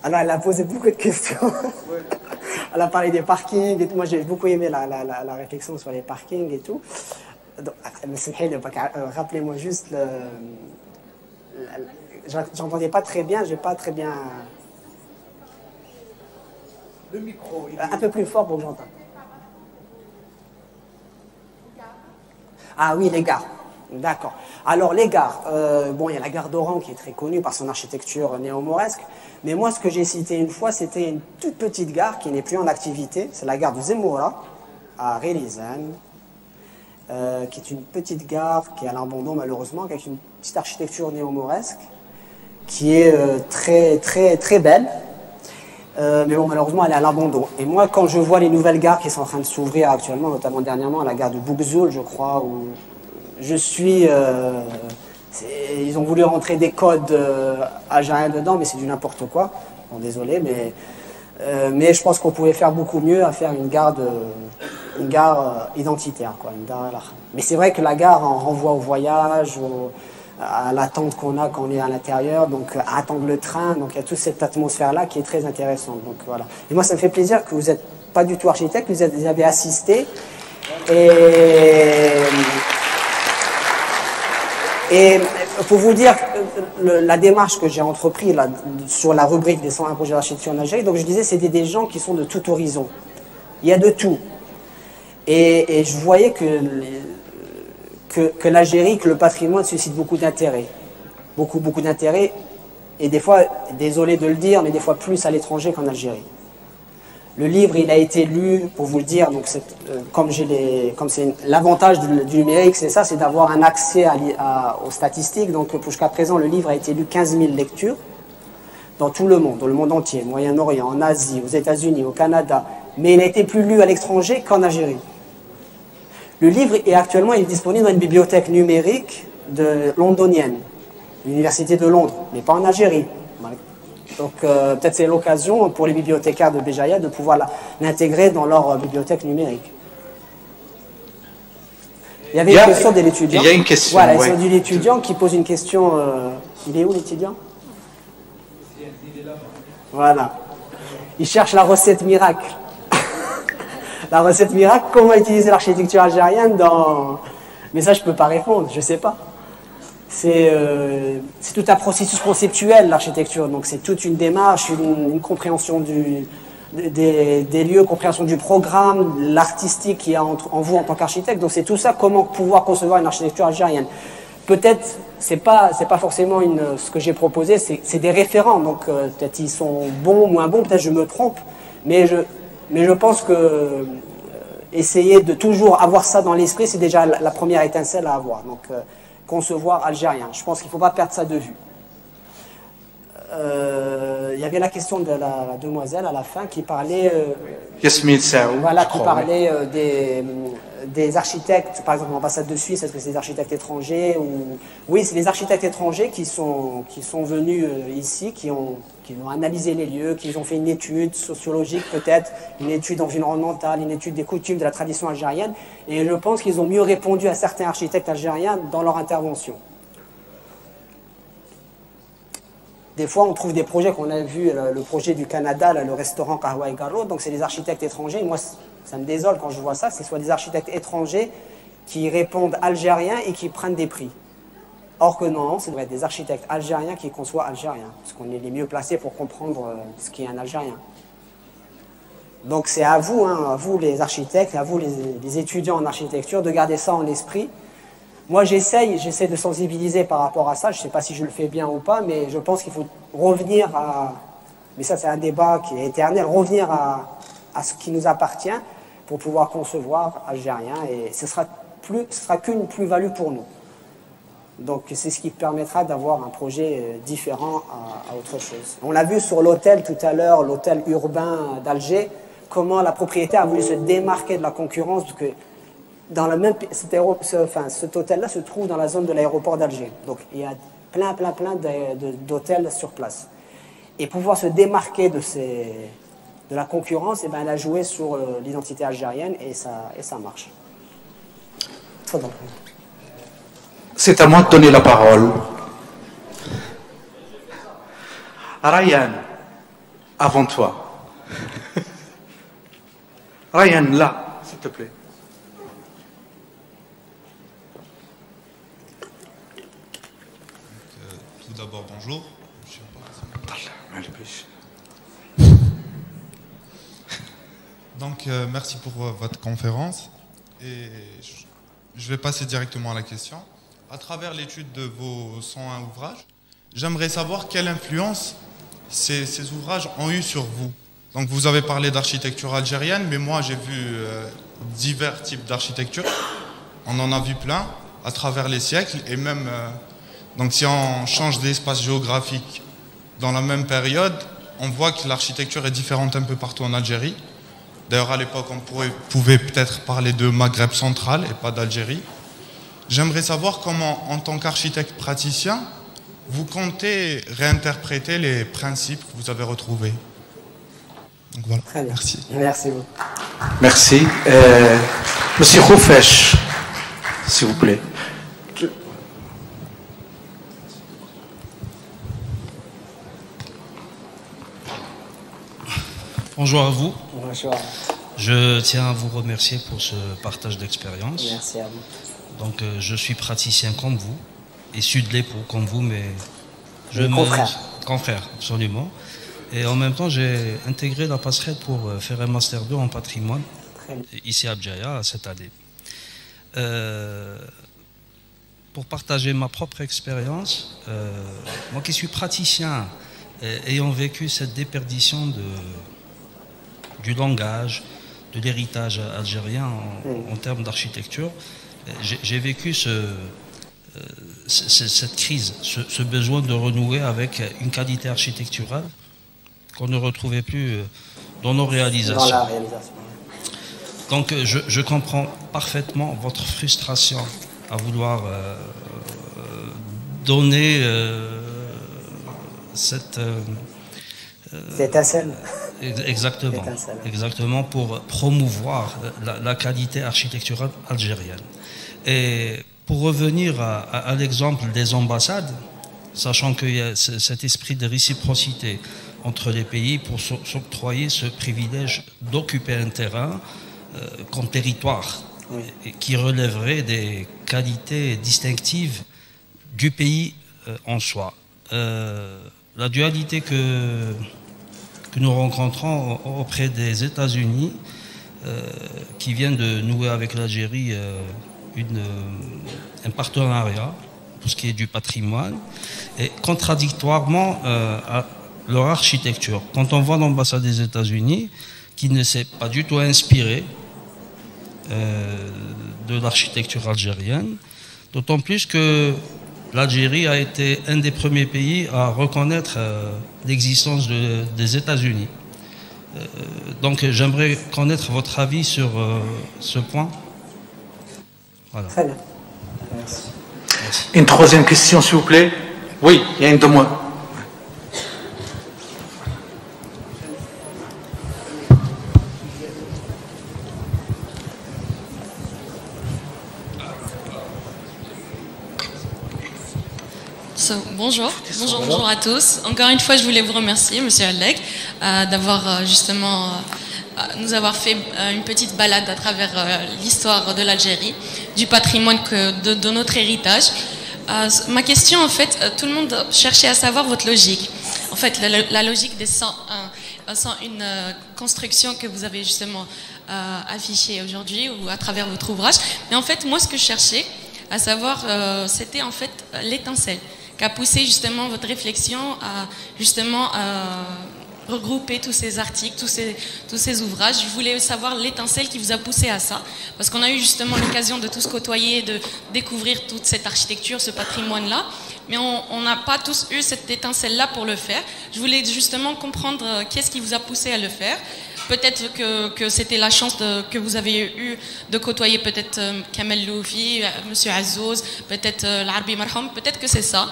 Alors, elle a posé beaucoup de questions. Elle a parlé des parkings et tout. Moi, j'ai beaucoup aimé la réflexion sur les parkings et tout. Donc, rappelez-moi juste j'entendais pas très bien, j'ai pas très bien. Le micro. Un peu plus fort pour que j'entende. Ah oui, les gares. D'accord. Alors, les gares. Bon, il y a la gare d'Oran qui est très connue par son architecture néo-mauresque. Mais moi, ce que j'ai cité une fois, c'était une toute petite gare qui n'est plus en activité. C'est la gare de Zemmoura, à Relizane, qui est une petite gare qui est à l'abandon, malheureusement, avec une petite architecture néo-mauresque, qui est très, très, très belle. Mais bon, malheureusement, elle est à l'abandon. Et moi, quand je vois les nouvelles gares qui sont en train de s'ouvrir actuellement, notamment dernièrement à la gare de Boukzoul, je crois, où je suis... ils ont voulu rentrer des codes algériens dedans, mais c'est du n'importe quoi. Bon, désolé, mais je pense qu'on pouvait faire beaucoup mieux à faire une gare identitaire, quoi. Mais c'est vrai que la gare en renvoie au voyage, à l'attente qu'on a quand on est à l'intérieur, donc à attendre le train, donc il y a toute cette atmosphère-là qui est très intéressante. Donc voilà. Et moi, ça me fait plaisir que vous n'êtes pas du tout architecte, vous avez assisté. Et pour vous dire la démarche que j'ai entreprise là, sur la rubrique des 101 projets d'architecture en Algérie, donc je disais c'était des gens qui sont de tout horizon. Il y a de tout. Et je voyais que l'Algérie, que le patrimoine suscite beaucoup d'intérêt. Beaucoup d'intérêt. Et des fois, désolé de le dire, mais des fois plus à l'étranger qu'en Algérie. Le livre, il a été lu, pour vous le dire, donc comme c'est l'avantage du numérique, c'est ça, c'est d'avoir un accès aux statistiques. Donc jusqu'à présent, le livre a été lu 15 000 lectures dans tout le monde, dans le monde entier, Moyen-Orient, en Asie, aux États-Unis, au Canada. Mais il a été plus lu à l'étranger qu'en Algérie. Le livre est actuellement disponible dans une bibliothèque numérique londonienne, l'Université de Londres, mais pas en Algérie. Donc peut-être c'est l'occasion pour les bibliothécaires de Béjaïa de pouvoir l'intégrer dans leur bibliothèque numérique. Il y avait une question de l'étudiant. Il y a une question. Voilà, c'est de l'étudiant qui pose une question. Il est où l'étudiant? Voilà. Il cherche la recette miracle. La recette miracle, comment utiliser l'architecture algérienne dans... Mais ça, je ne peux pas répondre, je ne sais pas. C'est tout un processus conceptuel, l'architecture. Donc c'est toute une démarche, une compréhension des lieux, compréhension du programme, l'artistique qu'il y a en vous en tant qu'architecte. Donc c'est tout ça, comment pouvoir concevoir une architecture algérienne. Peut-être, c'est pas forcément ce que j'ai proposé, c'est des référents. Donc peut-être ils sont bons, moins bons, peut-être je me trompe. Mais je pense que essayer de toujours avoir ça dans l'esprit, c'est déjà la première étincelle à avoir. Donc concevoir algérien. Je pense qu'il ne faut pas perdre ça de vue. Il y avait la question de la demoiselle à la fin qui parlait... Yasmine Saou. Voilà, qui parlait des architectes, par exemple l'ambassade de Suisse, est-ce que c'est des architectes étrangers ou... Oui, c'est des architectes étrangers qui sont venus ici, qui ont analysé les lieux, qui ont fait une étude sociologique peut-être, une étude environnementale, une étude des coutumes de la tradition algérienne, et je pense qu'ils ont mieux répondu à certains architectes algériens dans leur intervention. Des fois, on trouve des projets qu'on a vu, le projet du Canada, là, le restaurant Kahwa et Garro, donc c'est des architectes étrangers. Moi, ça me désole quand je vois ça, c'est soit des architectes étrangers qui répondent algériens et qui prennent des prix. Or que non, ça devrait être des architectes algériens qui conçoivent algériens, parce qu'on est les mieux placés pour comprendre ce qu'est un Algérien. Donc c'est à vous, à vous les architectes, à vous les étudiants en architecture, de garder ça en esprit. Moi, j'essaie de sensibiliser par rapport à ça. Je ne sais pas si je le fais bien ou pas, mais je pense qu'il faut revenir à... Mais ça, c'est un débat qui est éternel. Revenir à ce qui nous appartient pour pouvoir concevoir algérien. Et ce sera qu'une plus-value pour nous. Donc, c'est ce qui permettra d'avoir un projet différent à autre chose. On l'a vu sur l'hôtel tout à l'heure, l'hôtel urbain d'Alger, comment la propriétaire a voulu se démarquer de la concurrence, parce que dans le même, cet hôtel-là se trouve dans la zone de l'aéroport d'Alger. Donc il y a plein d'hôtels sur place. Et pouvoir se démarquer de de la concurrence, et ben, elle a joué sur l'identité algérienne et ça marche. C'est à moi de donner la parole. Ryan, avant toi. Ryan, là, s'il te plaît. Tout d'abord, bonjour. Donc, merci pour votre conférence. Et je vais passer directement à la question. À travers l'étude de vos 101 ouvrages, j'aimerais savoir quelle influence ces ouvrages ont eu sur vous. Donc, vous avez parlé d'architecture algérienne, mais moi, j'ai vu divers types d'architecture. On en a vu plein à travers les siècles. Et même, donc, si on change d'espace géographique dans la même période, on voit que l'architecture est différente un peu partout en Algérie. D'ailleurs, à l'époque, on pouvait peut-être parler de Maghreb central et pas d'Algérie. J'aimerais savoir comment, en tant qu'architecte praticien, vous comptez réinterpréter les principes que vous avez retrouvés. Donc voilà. Très bien. Merci. Merci beaucoup. Merci. Monsieur Khoufech, s'il vous plaît. Bonjour à vous. Bonjour. Je tiens à vous remercier pour ce partage d'expérience. Merci à vous. Donc, je suis praticien comme vous, issu de l'EPO comme vous, mais confrère, absolument. Et en même temps, j'ai intégré la passerelle pour faire un Master 2 en patrimoine, ici à Bjaya, cette année. Pour partager ma propre expérience, moi qui suis praticien, ayant vécu cette déperdition du langage, de l'héritage algérien en termes d'architecture, j'ai vécu cette crise, ce besoin de renouer avec une qualité architecturale qu'on ne retrouvait plus dans nos réalisations. Dans la réalisation. Donc je comprends parfaitement votre frustration à vouloir donner cette étincelle. Exactement, pour promouvoir la qualité architecturale algérienne. Et pour revenir à l'exemple des ambassades, sachant qu'il y a cet esprit de réciprocité entre les pays pour s'octroyer ce privilège d'occuper un terrain comme territoire, qui relèverait des qualités distinctives du pays en soi. La dualité que nous rencontrons auprès des États-Unis, qui viennent de nouer avec l'Algérie un partenariat pour ce qui est du patrimoine, et contradictoirement à leur architecture. Quand on voit l'ambassade des États-Unis, qui ne s'est pas du tout inspirée de l'architecture algérienne, d'autant plus que l'Algérie a été un des premiers pays à reconnaître l'existence des États-Unis. Donc j'aimerais connaître votre avis sur ce point. Voilà. Très bien. Merci. Une troisième question, s'il vous plaît. Oui, il y a une de moi. Bonjour à tous. Encore une fois, je voulais vous remercier, Monsieur Allec, d'avoir justement nous avoir fait une petite balade à travers l'histoire de l'Algérie, du patrimoine, de notre héritage. Ma question, en fait, tout le monde cherchait à savoir votre logique. En fait, la logique des 101 constructions que vous avez justement affichées aujourd'hui ou à travers votre ouvrage. Mais en fait, moi, ce que je cherchais à savoir, c'était en fait l'étincelle qui a poussé justement votre réflexion à justement regrouper tous ces articles, tous ces ouvrages. Je voulais savoir l'étincelle qui vous a poussé à ça, parce qu'on a eu justement l'occasion de tous côtoyer, de découvrir toute cette architecture, ce patrimoine-là, mais on n'a pas tous eu cette étincelle-là pour le faire. Je voulais justement comprendre qu'est-ce qui vous a poussé à le faire. Peut-être que c'était la chance que vous avez eu de côtoyer peut-être Kamel Loufi, Monsieur Azzouz, peut-être l'Arbi Marham, peut-être que c'est ça.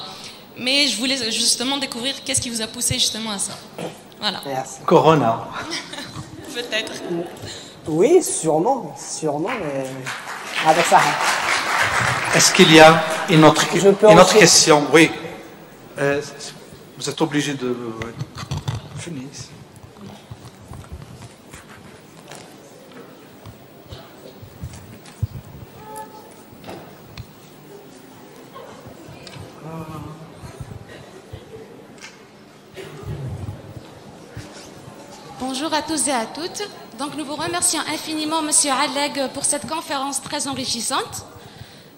Mais je voulais justement découvrir qu'est-ce qui vous a poussé justement à ça. Voilà. Merci. Corona. peut-être. Oui, sûrement, mais avec ça. Est-ce qu'il y a une autre question? Oui. Vous êtes obligé de finir. Bonjour à tous et à toutes. Donc nous vous remercions infiniment, Monsieur Alleg, pour cette conférence très enrichissante.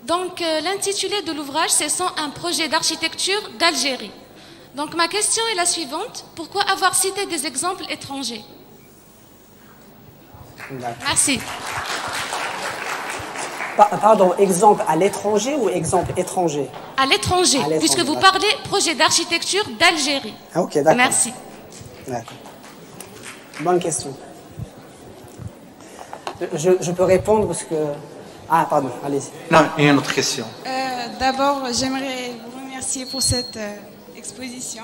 Donc l'intitulé de l'ouvrage, c'est 101 projets d'architecture d'Algérie. Donc ma question est la suivante. Pourquoi avoir cité des exemples étrangers? Merci. Pardon, exemple à l'étranger ou exemple étranger? À l'étranger, puisque vous parlez projet d'architecture d'Algérie. Ah, ok, d'accord. Merci. D'accord. Bonne question. Je peux répondre parce que... Ah, pardon, allez-y. Non, il y a une autre question. D'abord, j'aimerais vous remercier pour cette exposition.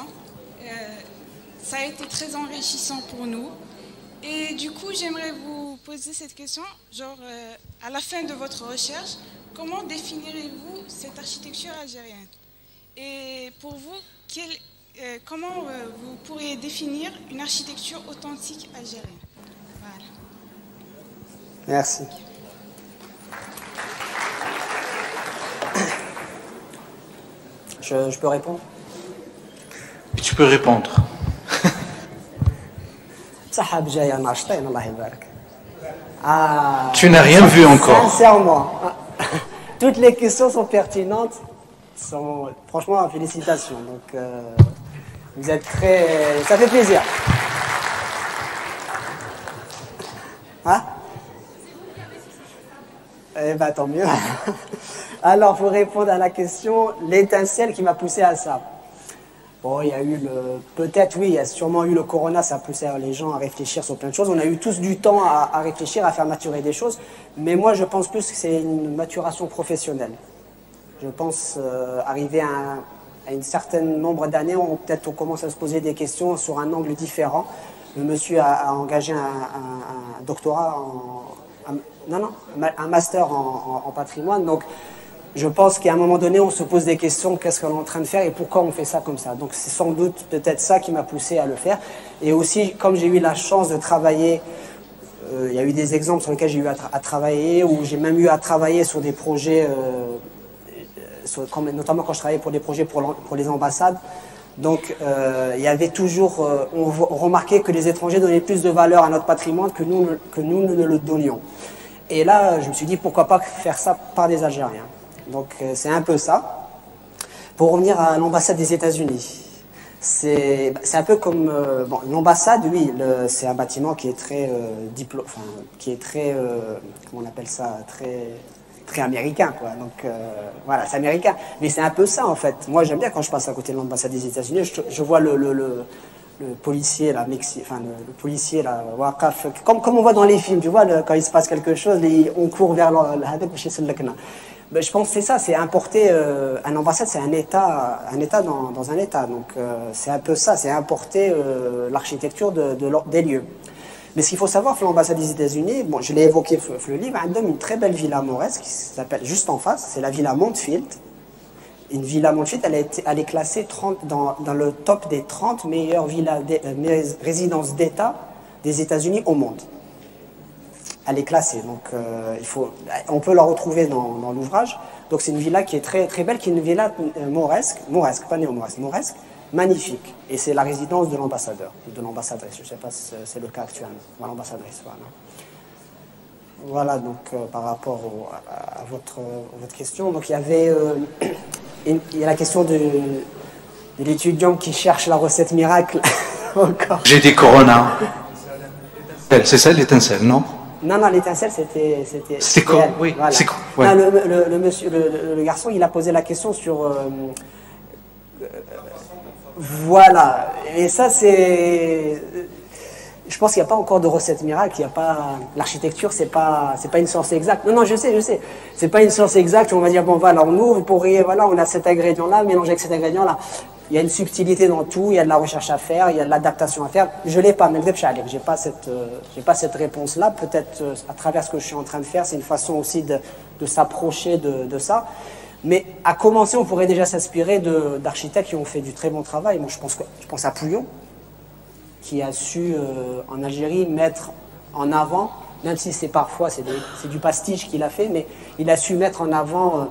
Ça a été très enrichissant pour nous. Et du coup, j'aimerais vous poser cette question. Genre, à la fin de votre recherche, comment définirez-vous cette architecture algérienne? Et pour vous, comment vous pourriez définir une architecture authentique algérienne? Voilà. Merci. Je peux répondre? Tu peux répondre. Tu n'as rien vu encore. Sincèrement, toutes les questions sont pertinentes. Franchement, félicitations. Donc, vous êtes très... Ça fait plaisir. Hein? Eh bien, tant mieux. Alors, pour répondre à la question, l'étincelle qui m'a poussé à ça. Bon, il y a eu peut-être, oui, il y a sûrement eu le corona, ça a poussé les gens à réfléchir sur plein de choses. On a eu tous du temps à réfléchir, à faire maturer des choses. Mais moi, je pense plus que c'est une maturation professionnelle. Je pense arriver à un certain nombre d'années, peut-être on commence à se poser des questions sur un angle différent. Le monsieur a engagé un doctorat un master en patrimoine. Donc, je pense qu'à un moment donné, on se pose des questions, qu'est-ce qu'on est en train de faire et pourquoi on fait ça comme ça. Donc c'est sans doute peut-être ça qui m'a poussé à le faire. Et aussi, comme j'ai eu la chance de travailler, il y a eu des exemples sur lesquels j'ai eu à travailler, ou j'ai même eu à travailler sur des projets, notamment quand je travaillais pour des projets pour les ambassades. Donc il y avait toujours, on remarquait que les étrangers donnaient plus de valeur à notre patrimoine que nous ne le donnions. Et là, je me suis dit, pourquoi pas faire ça par des Algériens. Donc c'est un peu ça. Pour revenir à l'ambassade des États-Unis, c'est un peu comme l'ambassade, oui, c'est un bâtiment qui est très comment on appelle ça, très américain, quoi. Donc voilà, c'est américain. Mais c'est un peu ça en fait. Moi j'aime bien quand je passe à côté de l'ambassade des États-Unis, je vois le policier là, le policier là, comme on voit dans les films, tu vois, quand il se passe quelque chose, on court vers je pense que c'est ça, c'est importer un ambassade, c'est un État dans un État. Donc c'est un peu ça, c'est importer l'architecture des lieux. Mais ce qu'il faut savoir, l'ambassade des États-Unis, bon, je l'ai évoqué le livre, elle donne une très belle villa mauresque qui s'appelle juste en face, c'est la villa Montfield. Une villa Montfield, elle est classée dans le top des 30 meilleures résidences d'État des États-Unis au monde. Elle est classée, donc on peut la retrouver dans l'ouvrage. Donc c'est une villa qui est très, très belle, qui est une villa mauresque, pas néo-mauresque, mauresque, magnifique. Et c'est la résidence de l'ambassadeur, de l'ambassadrice. Je ne sais pas si c'est le cas actuellement. L'ambassadrice, voilà. Voilà, donc par rapport à votre question. Donc il y avait il y a la question de l'étudiant qui cherche la recette miracle. Encore. J'ai dit Corona. C'est ça l'étincelle, non? Non, l'étincelle, c'était c'est quoi? Oui, voilà. C'est quoi? Ouais. Non, le garçon, il a posé la question sur... voilà. Et ça, c'est... Je pense qu'il n'y a pas encore de recette miracle, il y a pas... L'architecture, c'est pas une science exacte. Non, je sais. C'est pas une science exacte, on va dire, bon, voilà, on ouvre, on a cet ingrédient-là, mélangé avec cet ingrédient-là. il y a une subtilité dans tout, il y a de la recherche à faire, il y a de l'adaptation à faire. Je ne l'ai pas, mais j'ai pas cette réponse-là. Peut-être à travers ce que je suis en train de faire, c'est une façon aussi de s'approcher de ça. Mais à commencer, on pourrait déjà s'inspirer d'architectes qui ont fait du très bon travail. Moi, je pense à Pouillon, qui a su, en Algérie, mettre en avant, même si c'est parfois c'est du pastiche qu'il a fait, mais il a su mettre en avant,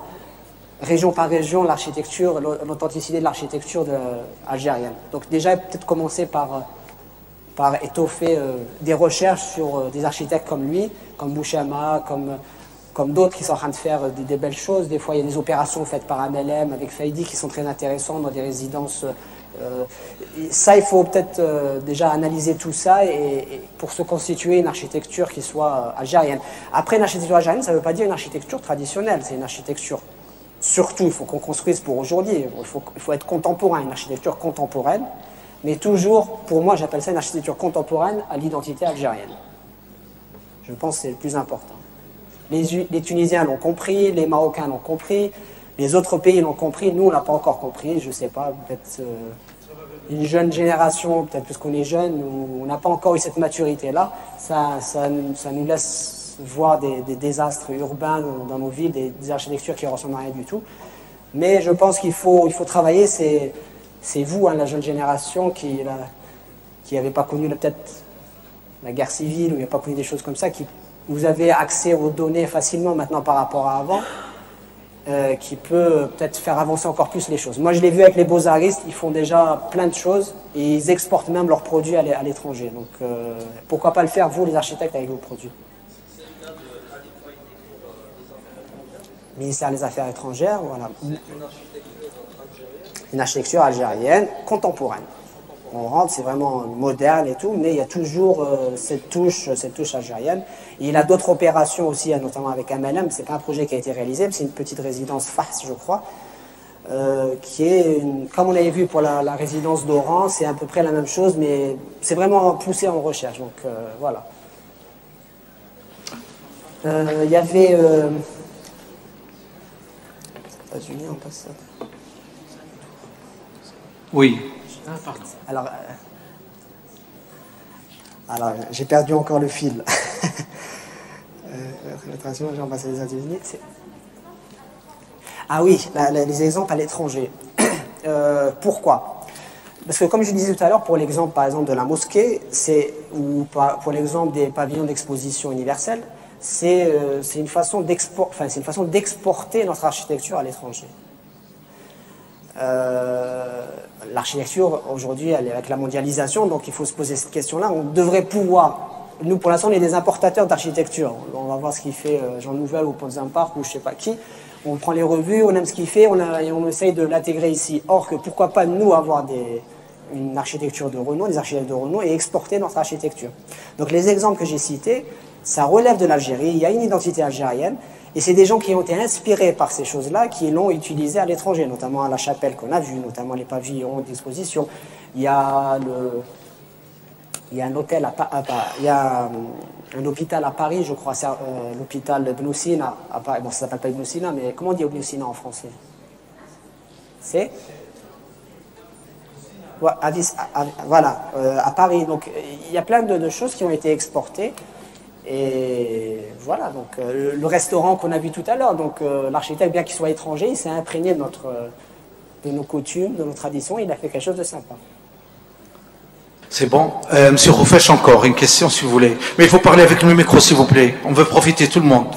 région par région, l'architecture, l'authenticité de l'architecture algérienne. Donc déjà, peut-être commencer par étoffer des recherches sur des architectes comme lui, comme Bouchama, comme d'autres qui sont en train de faire des belles choses. Des fois, il y a des opérations faites par MLM avec Faïdi qui sont très intéressantes dans des résidences. Ça, il faut peut-être déjà analyser tout ça et pour se constituer une architecture qui soit algérienne. Après, une architecture algérienne, ça ne veut pas dire une architecture traditionnelle. C'est une architecture, surtout, il faut qu'on construise pour aujourd'hui. Il faut être contemporain, une architecture contemporaine. Mais toujours, pour moi, j'appelle ça une architecture contemporaine à l'identité algérienne. Je pense que c'est le plus important. Les Tunisiens l'ont compris, les Marocains l'ont compris, les autres pays l'ont compris, nous on l'a pas encore compris, je ne sais pas, peut-être une jeune génération, peut-être parce qu'on est jeune, on n'a pas encore eu cette maturité-là, ça nous laisse voir des désastres urbains dans nos villes, des architectures qui ne ressemblent à rien du tout. Mais je pense qu'il faut travailler, c'est vous, hein, la jeune génération qui n'avez pas connu peut-être la guerre civile, ou qui n'a pas connu des choses comme ça, vous avez accès aux données facilement maintenant par rapport à avant, qui peut peut-être faire avancer encore plus les choses. Moi, je l'ai vu avec les beaux-artistes, ils font déjà plein de choses et ils exportent même leurs produits à l'étranger. Donc, pourquoi pas le faire, vous, les architectes, avec vos produits? Ministère des Affaires étrangères, voilà. Une architecture algérienne contemporaine. On rentre, c'est vraiment moderne et tout, mais il y a toujours cette touche algérienne. Et il a d'autres opérations aussi, notamment avec MLM. C'est pas un projet qui a été réalisé, mais c'est une petite résidence FAS, je crois, qui est, comme on avait vu pour la résidence d'Oran, c'est à peu près la même chose, mais c'est vraiment poussé en recherche. Donc voilà. Il y avait États-Unis en passant. Oui. Ah, pardon. Alors j'ai perdu encore le fil. J'ai embrassé les États-Unis. Ah oui, les exemples à l'étranger. Pourquoi? Parce que comme je disais tout à l'heure, pour l'exemple par exemple de la mosquée, ou pour l'exemple des pavillons d'exposition universelle, c'est une façon d'exporter notre architecture à l'étranger. L'architecture aujourd'hui, elle est avec la mondialisation, donc il faut se poser cette question-là. On devrait pouvoir, nous pour l'instant on est des importateurs d'architecture. On va voir ce qu'il fait Jean Nouvel ou Ponzin Park ou je sais pas qui. On prend les revues, on aime ce qu'il fait, et on essaye de l'intégrer ici. Or que pourquoi pas nous avoir une architecture de renom, des architectes de renom et exporter notre architecture. Donc les exemples que j'ai cités, ça relève de l'Algérie, il y a une identité algérienne. Et c'est des gens qui ont été inspirés par ces choses-là, qui l'ont utilisé à l'étranger, notamment à la chapelle qu'on a vue, notamment les pavillons d'exposition. Il y a un hôtel il y a un hôpital à Paris, je crois, c'est l'hôpital Ibn Sina à Paris. Bon, ça s'appelle pas Ibn Sina, mais comment on dit Ibn Sina en français? C'est voilà, à Paris. Donc il y a plein de choses qui ont été exportées. Et voilà, donc le restaurant qu'on a vu tout à l'heure, donc l'architecte, bien qu'il soit étranger, il s'est imprégné de nos coutumes, de nos traditions, il a fait quelque chose de sympa. C'est bon. Monsieur Roufèche, encore une question si vous voulez. Mais il faut parler avec le micro s'il vous plaît. On veut profiter tout le monde.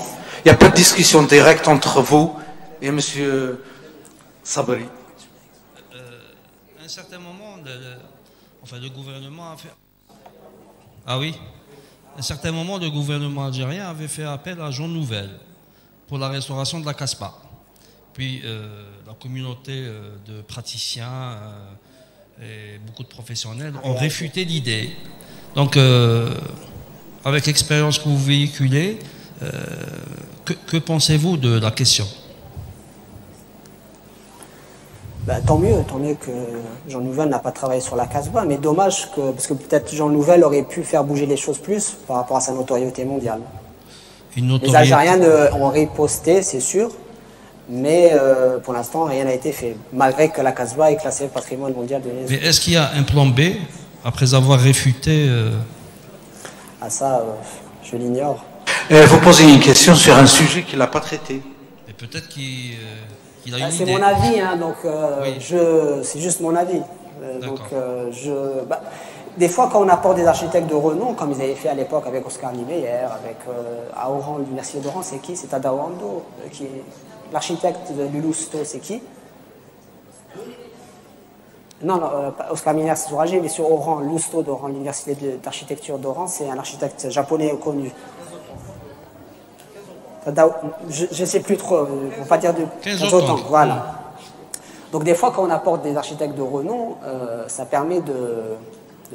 Il n'y a pas de discussion directe entre vous et monsieur Sabri. À un certain moment, le gouvernement a fait... Ah oui. À un certain moment, le gouvernement algérien avait fait appel à Jean Nouvel pour la restauration de la Casbah. Puis la communauté de praticiens et beaucoup de professionnels ont réfuté l'idée. Donc, avec l'expérience que vous véhiculez, que pensez-vous de la question? Tant mieux que Jean Nouvel n'a pas travaillé sur la Casbah, mais dommage parce que peut-être Jean Nouvel aurait pu faire bouger les choses plus par rapport à sa notoriété mondiale. Les Algériens ont riposté, c'est sûr, Mais pour l'instant, rien n'a été fait, malgré que la Casbah est classée patrimoine mondial de l'UNESCO. Mais est-ce qu'il y a un plan B, après avoir réfuté Ah ça, je l'ignore. Vous posez une question sur un sujet qu'il n'a pas traité. Et peut-être qu'il a une idée. C'est mon avis, hein, donc Oui. c'est juste mon avis. Des fois, quand on apporte des architectes de renom, comme ils avaient fait à l'époque avec Oscar Niemeyer, avec à Oran, l'université d'Oran, c'est qui? C'est Tadao Ando, qui est l'architecte de l'Ulusto, c'est qui? Non, Oscar Niemeyer, c'est sur Alger, mais sur Oran, l'Ulusto d'Oran, l'université d'architecture d'Oran, c'est un architecte japonais connu. Je ne sais plus trop, il ne faut pas dire de 15 autant. ans. Voilà. Donc des fois, quand on apporte des architectes de renom, ça permet de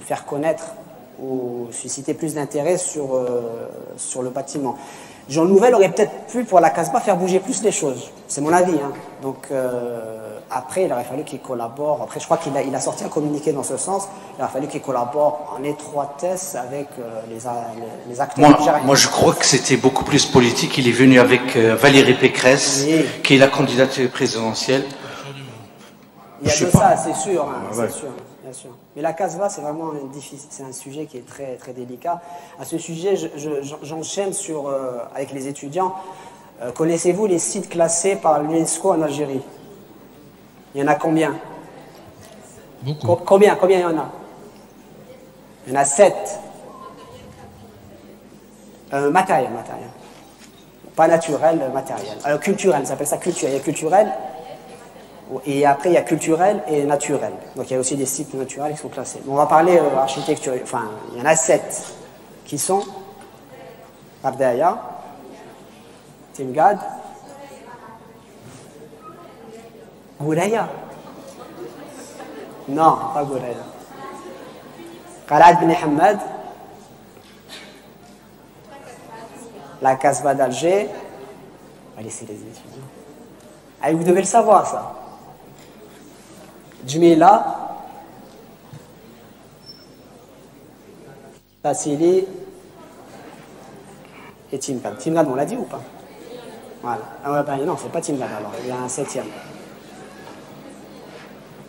faire connaître ou susciter plus d'intérêt sur le bâtiment. Jean Nouvel aurait peut-être pu, pour la Casbah, faire bouger plus les choses. C'est mon avis. Hein. Donc après, il aurait fallu qu'il collabore. Après, je crois qu'il a sorti un communiqué dans ce sens. Il aurait fallu qu'il collabore en étroitesse avec les acteurs algériens. Moi, je crois que c'était beaucoup plus politique. Il est venu avec Valérie Pécresse, qui est la candidate présidentielle. Il y a de ça, c'est sûr. Hein, c'est sûr. Bien sûr. Mais la Casbah, c'est vraiment c'est un sujet qui est très, très délicat. À ce sujet, j'enchaîne avec les étudiants. Connaissez-vous les sites classés par l'UNESCO en Algérie? Il y en a combien? Beaucoup. Combien il y en a? Il y en a 7. Matériel. Pas naturel, matériel. Alors, culturel, ça s'appelle ça culturel. Il y a culturel. Et après, il y a culturel et naturel. Donc, il y a aussi des sites naturels qui sont classés. On va parler architecture. Enfin, il y en a 7 qui sont Abdaya, Timgad, Gouraya. Non, pas Gouraya. Khalad Ben Hamad, la Casbah d'Alger. On va laisser les étudiants. Ah, vous devez le savoir, ça. Djmila, Tassili et Timgad. Timgad, on l'a dit ou pas? Voilà. Ah ouais, ben non, c'est pas Timgad alors, il y a un 7e.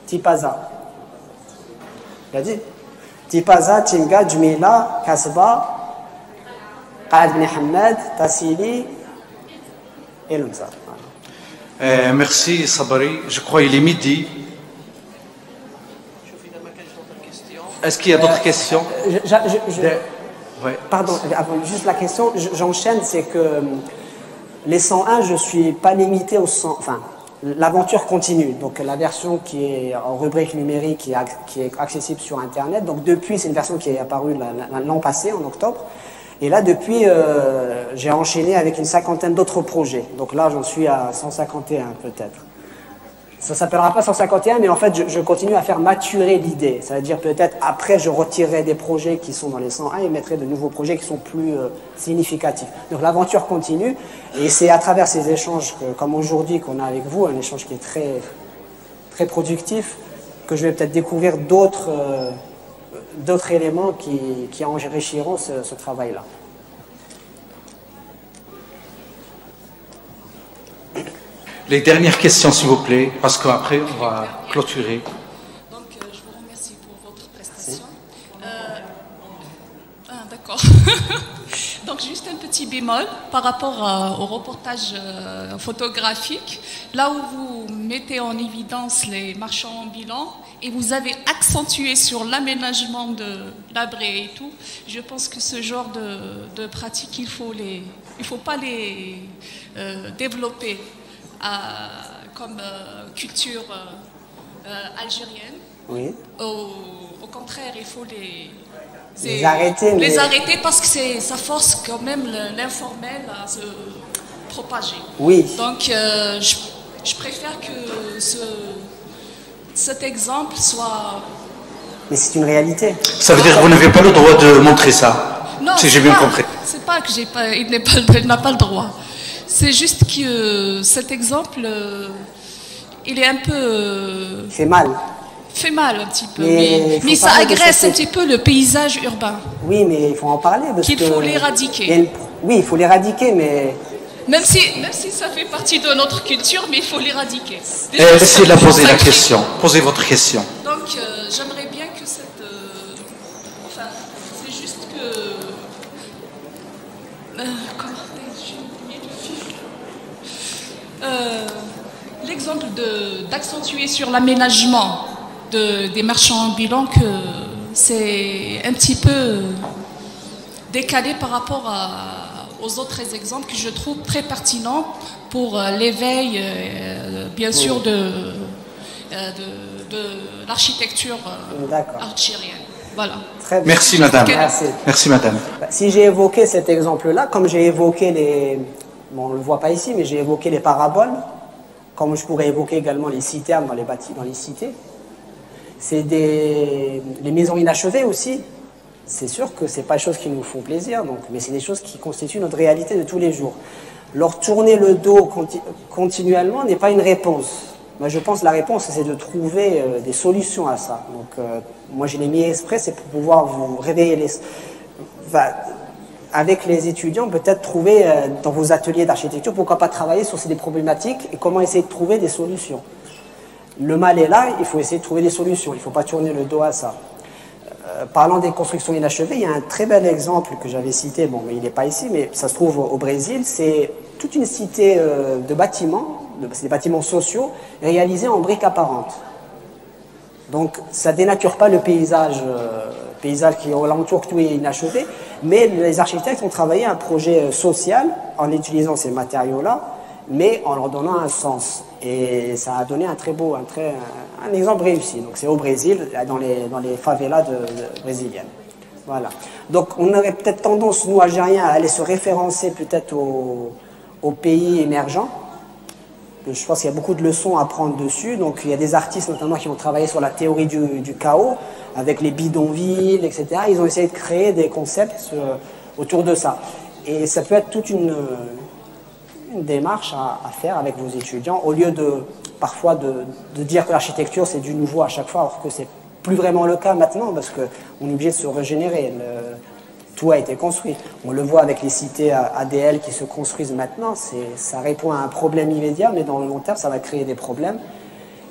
Tipaza. Il a dit Tipaza, Timgad, Djmila, Casbah, Khalad Ben Hamad, Tassili et Lumza. Merci Sabari. Je crois qu'il est midi. Est-ce qu'il y a d'autres questions? Pardon, juste la question, j'enchaîne, c'est que les 101, je ne suis pas limité aux 100. Enfin, l'aventure continue. Donc la version qui est en rubrique numérique, qui est accessible sur Internet. Donc depuis, c'est une version qui est apparue l'an passé, en octobre. Et là, depuis, j'ai enchaîné avec une 50aine d'autres projets. Donc là, j'en suis à 151 peut-être. Ça ne s'appellera pas 151, mais en fait, je continue à faire maturer l'idée. Ça veut dire peut-être après, je retirerai des projets qui sont dans les 101 et mettrai de nouveaux projets qui sont plus significatifs. Donc l'aventure continue. Et c'est à travers ces échanges, comme aujourd'hui, qu'on a avec vous, un échange qui est très, très productif, que je vais peut-être découvrir d'autres éléments qui enrichiront ce travail-là. Les dernières questions, s'il vous plaît, parce qu'après, on va clôturer. Donc, je vous remercie pour votre prestation. D'accord. Donc, juste un petit bémol par rapport au reportage photographique. Là où vous mettez en évidence les marchands ambulants et vous avez accentué sur l'aménagement de l'abri et tout, je pense que ce genre de pratiques, il faut pas les développer comme culture algérienne. Oui. Au contraire, il faut les arrêter. Les arrêter parce que ça force quand même l'informel à se propager. Oui. Donc, je préfère que cet exemple soit... Mais c'est une réalité. Ça veut dire que vous n'avez pas le droit de montrer ça, non, si j'ai bien compris. C'est pas que il n'a pas le droit. C'est juste que cet exemple, il est un peu... Fait mal. Fait mal un petit peu, mais ça agresse un petit peu le paysage urbain. Oui, mais il faut en parler. Qu'il faut l'éradiquer. Oui, il faut l'éradiquer, mais Même si ça fait partie de notre culture, mais il faut l'éradiquer. Laissez-la poser la question. Posez votre question. Donc, j'aimerais bien que cette... enfin, c'est juste que... l'exemple d'accentuer sur l'aménagement des marchands ambulants, que c'est un petit peu décalé par rapport aux autres exemples que je trouve très pertinents pour l'éveil, bien sûr, de l'architecture algérienne. Voilà. Très bien. Merci madame. Merci madame. Si j'ai évoqué cet exemple-là, comme j'ai évoqué les... Bon, on ne le voit pas ici, mais j'ai évoqué les paraboles, comme je pourrais évoquer également les citernes dans les cités. C'est les maisons inachevées aussi. C'est sûr que ce n'est pas des choses qui nous font plaisir, donc, mais c'est des choses qui constituent notre réalité de tous les jours. Leur tourner le dos continuellement n'est pas une réponse. Moi, je pense que la réponse, c'est de trouver des solutions à ça. Donc, moi, je l'ai mis exprès, c'est pour pouvoir vous réveiller avec les étudiants, peut-être trouver dans vos ateliers d'architecture, pourquoi pas travailler sur ces problématiques et comment essayer de trouver des solutions. Le mal est là, il faut essayer de trouver des solutions, il ne faut pas tourner le dos à ça. Parlant des constructions inachevées, il y a un très bel exemple que j'avais cité, bon, mais il n'est pas ici, mais ça se trouve au Brésil, c'est toute une cité de bâtiments, c'est des bâtiments sociaux, réalisés en briques apparentes. Donc ça ne dénature pas le paysage qui est alentour, tout est inachevé, mais les architectes ont travaillé un projet social en utilisant ces matériaux-là, mais en leur donnant un sens. Et ça a donné un exemple réussi. Donc c'est au Brésil, dans les favelas brésiliennes. Voilà. Donc on aurait peut-être tendance, nous Algériens, à aller se référencer peut-être aux pays émergents. Je pense qu'il y a beaucoup de leçons à prendre dessus. Donc il y a des artistes notamment qui ont travaillé sur la théorie du chaos, avec les bidonvilles, etc. Ils ont essayé de créer des concepts autour de ça. Et ça peut être toute une démarche à faire avec vos étudiants, au lieu parfois de dire que l'architecture c'est du nouveau à chaque fois, alors que c'est plus vraiment le cas maintenant, parce qu'on est obligé de se régénérer. Tout a été construit. On le voit avec les cités ADL qui se construisent maintenant, ça répond à un problème immédiat, mais dans le long terme, ça va créer des problèmes.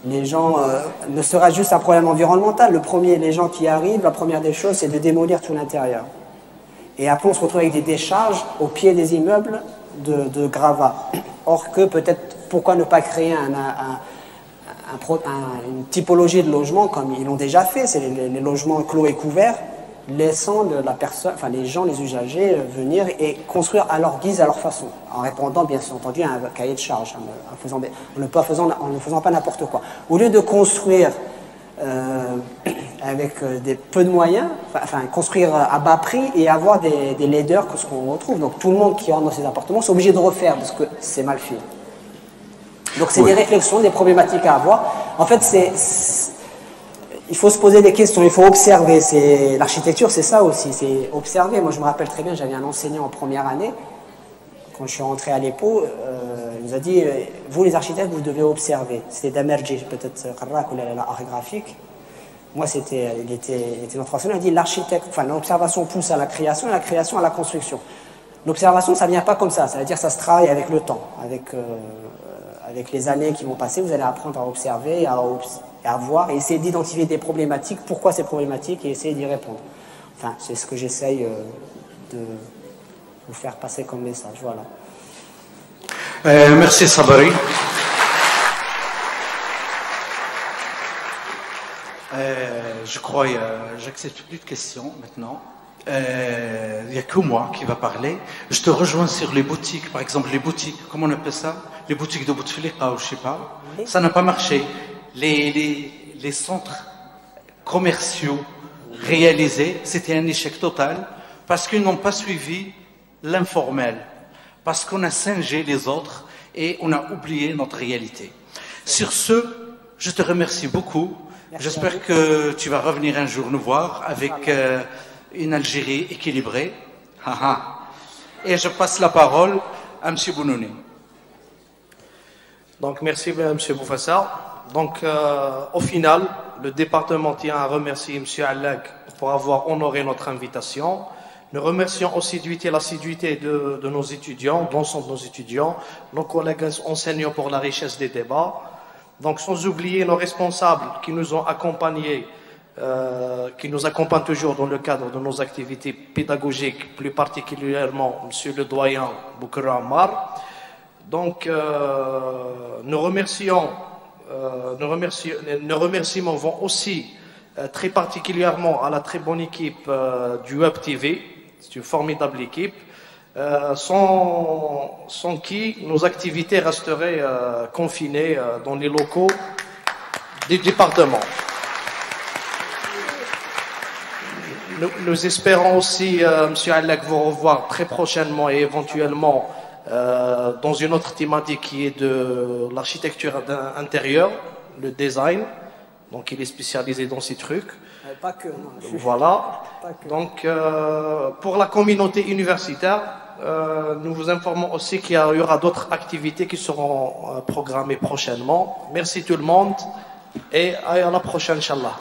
Les gens, ne sera juste un problème environnemental. Les gens qui arrivent, la première des choses, c'est de démolir tout l'intérieur. Et après, on se retrouve avec des décharges au pied des immeubles de gravats. Or que peut-être, pourquoi ne pas créer une typologie de logement comme ils l'ont déjà fait, c'est les logements clos et couverts, laissant les gens, les usagers, venir et construire à leur guise, à leur façon, en répondant bien entendu à un cahier de charge, en ne faisant pas n'importe quoi. Au lieu de construire avec peu de moyens, construire à bas prix et avoir des laideurs que ce qu'on retrouve. Donc tout le monde qui rentre dans ces appartements sont obligés de refaire parce que c'est mal fait. Donc c'est des réflexions, des problématiques à avoir. En fait, il faut se poser des questions, il faut observer. L'architecture, c'est ça aussi, c'est observer. Moi, je me rappelle très bien, j'avais un enseignant en première année, quand je suis rentré à l'EPO, il nous a dit, vous les architectes, vous devez observer. C'était Damerji, peut-être Karrak ou l'art graphique. Moi, il était notre enseignant, il a dit, l'observation pousse à la création et la création à la construction. L'observation, ça ne vient pas comme ça veut dire que ça se travaille avec le temps, avec les années qui vont passer, vous allez apprendre à observer, à voir, et essayer d'identifier des problématiques, pourquoi ces problématiques, et essayer d'y répondre. Enfin, c'est ce que j'essaye de vous faire passer comme message, voilà. Merci Sabri. Je crois, j'accepte plus de questions maintenant. Il n'y a que moi qui va parler. Je te rejoins sur les boutiques, par exemple les boutiques, comment on appelle ça? Les boutiques de Bouteflika ou je sais pas. Ça n'a pas marché. Les centres commerciaux réalisés, c'était un échec total parce qu'ils n'ont pas suivi l'informel, parce qu'on a singé les autres et on a oublié notre réalité. Sur ce, je te remercie beaucoup. J'espère que tu vas revenir un jour nous voir avec une Algérie équilibrée. Et je passe la parole à M. Bounouni. Donc, merci M. Boufassar. Donc, au final, le département tient à remercier M. Allak pour avoir honoré notre invitation. Nous remercions aussi l'assiduité de nos étudiants, de l'ensemble de nos étudiants, nos collègues enseignants pour la richesse des débats. Donc, sans oublier nos responsables qui nous ont accompagnés, qui nous accompagnent toujours dans le cadre de nos activités pédagogiques, plus particulièrement Monsieur le doyen Boukra Ammar. Donc, nos remerciements vont aussi très particulièrement à la très bonne équipe du Web TV. C'est une formidable équipe, sans qui nos activités resteraient confinées dans les locaux du département. Nous espérons aussi, Monsieur Allek, vous revoir très prochainement et éventuellement dans une autre thématique qui est de l'architecture intérieure, le design. Donc il est spécialisé dans ces trucs. Pas que, non. Voilà. Pas que. Donc pour la communauté universitaire, nous vous informons aussi qu'il y aura d'autres activités qui seront programmées prochainement. Merci tout le monde et à la prochaine, Inch'Allah.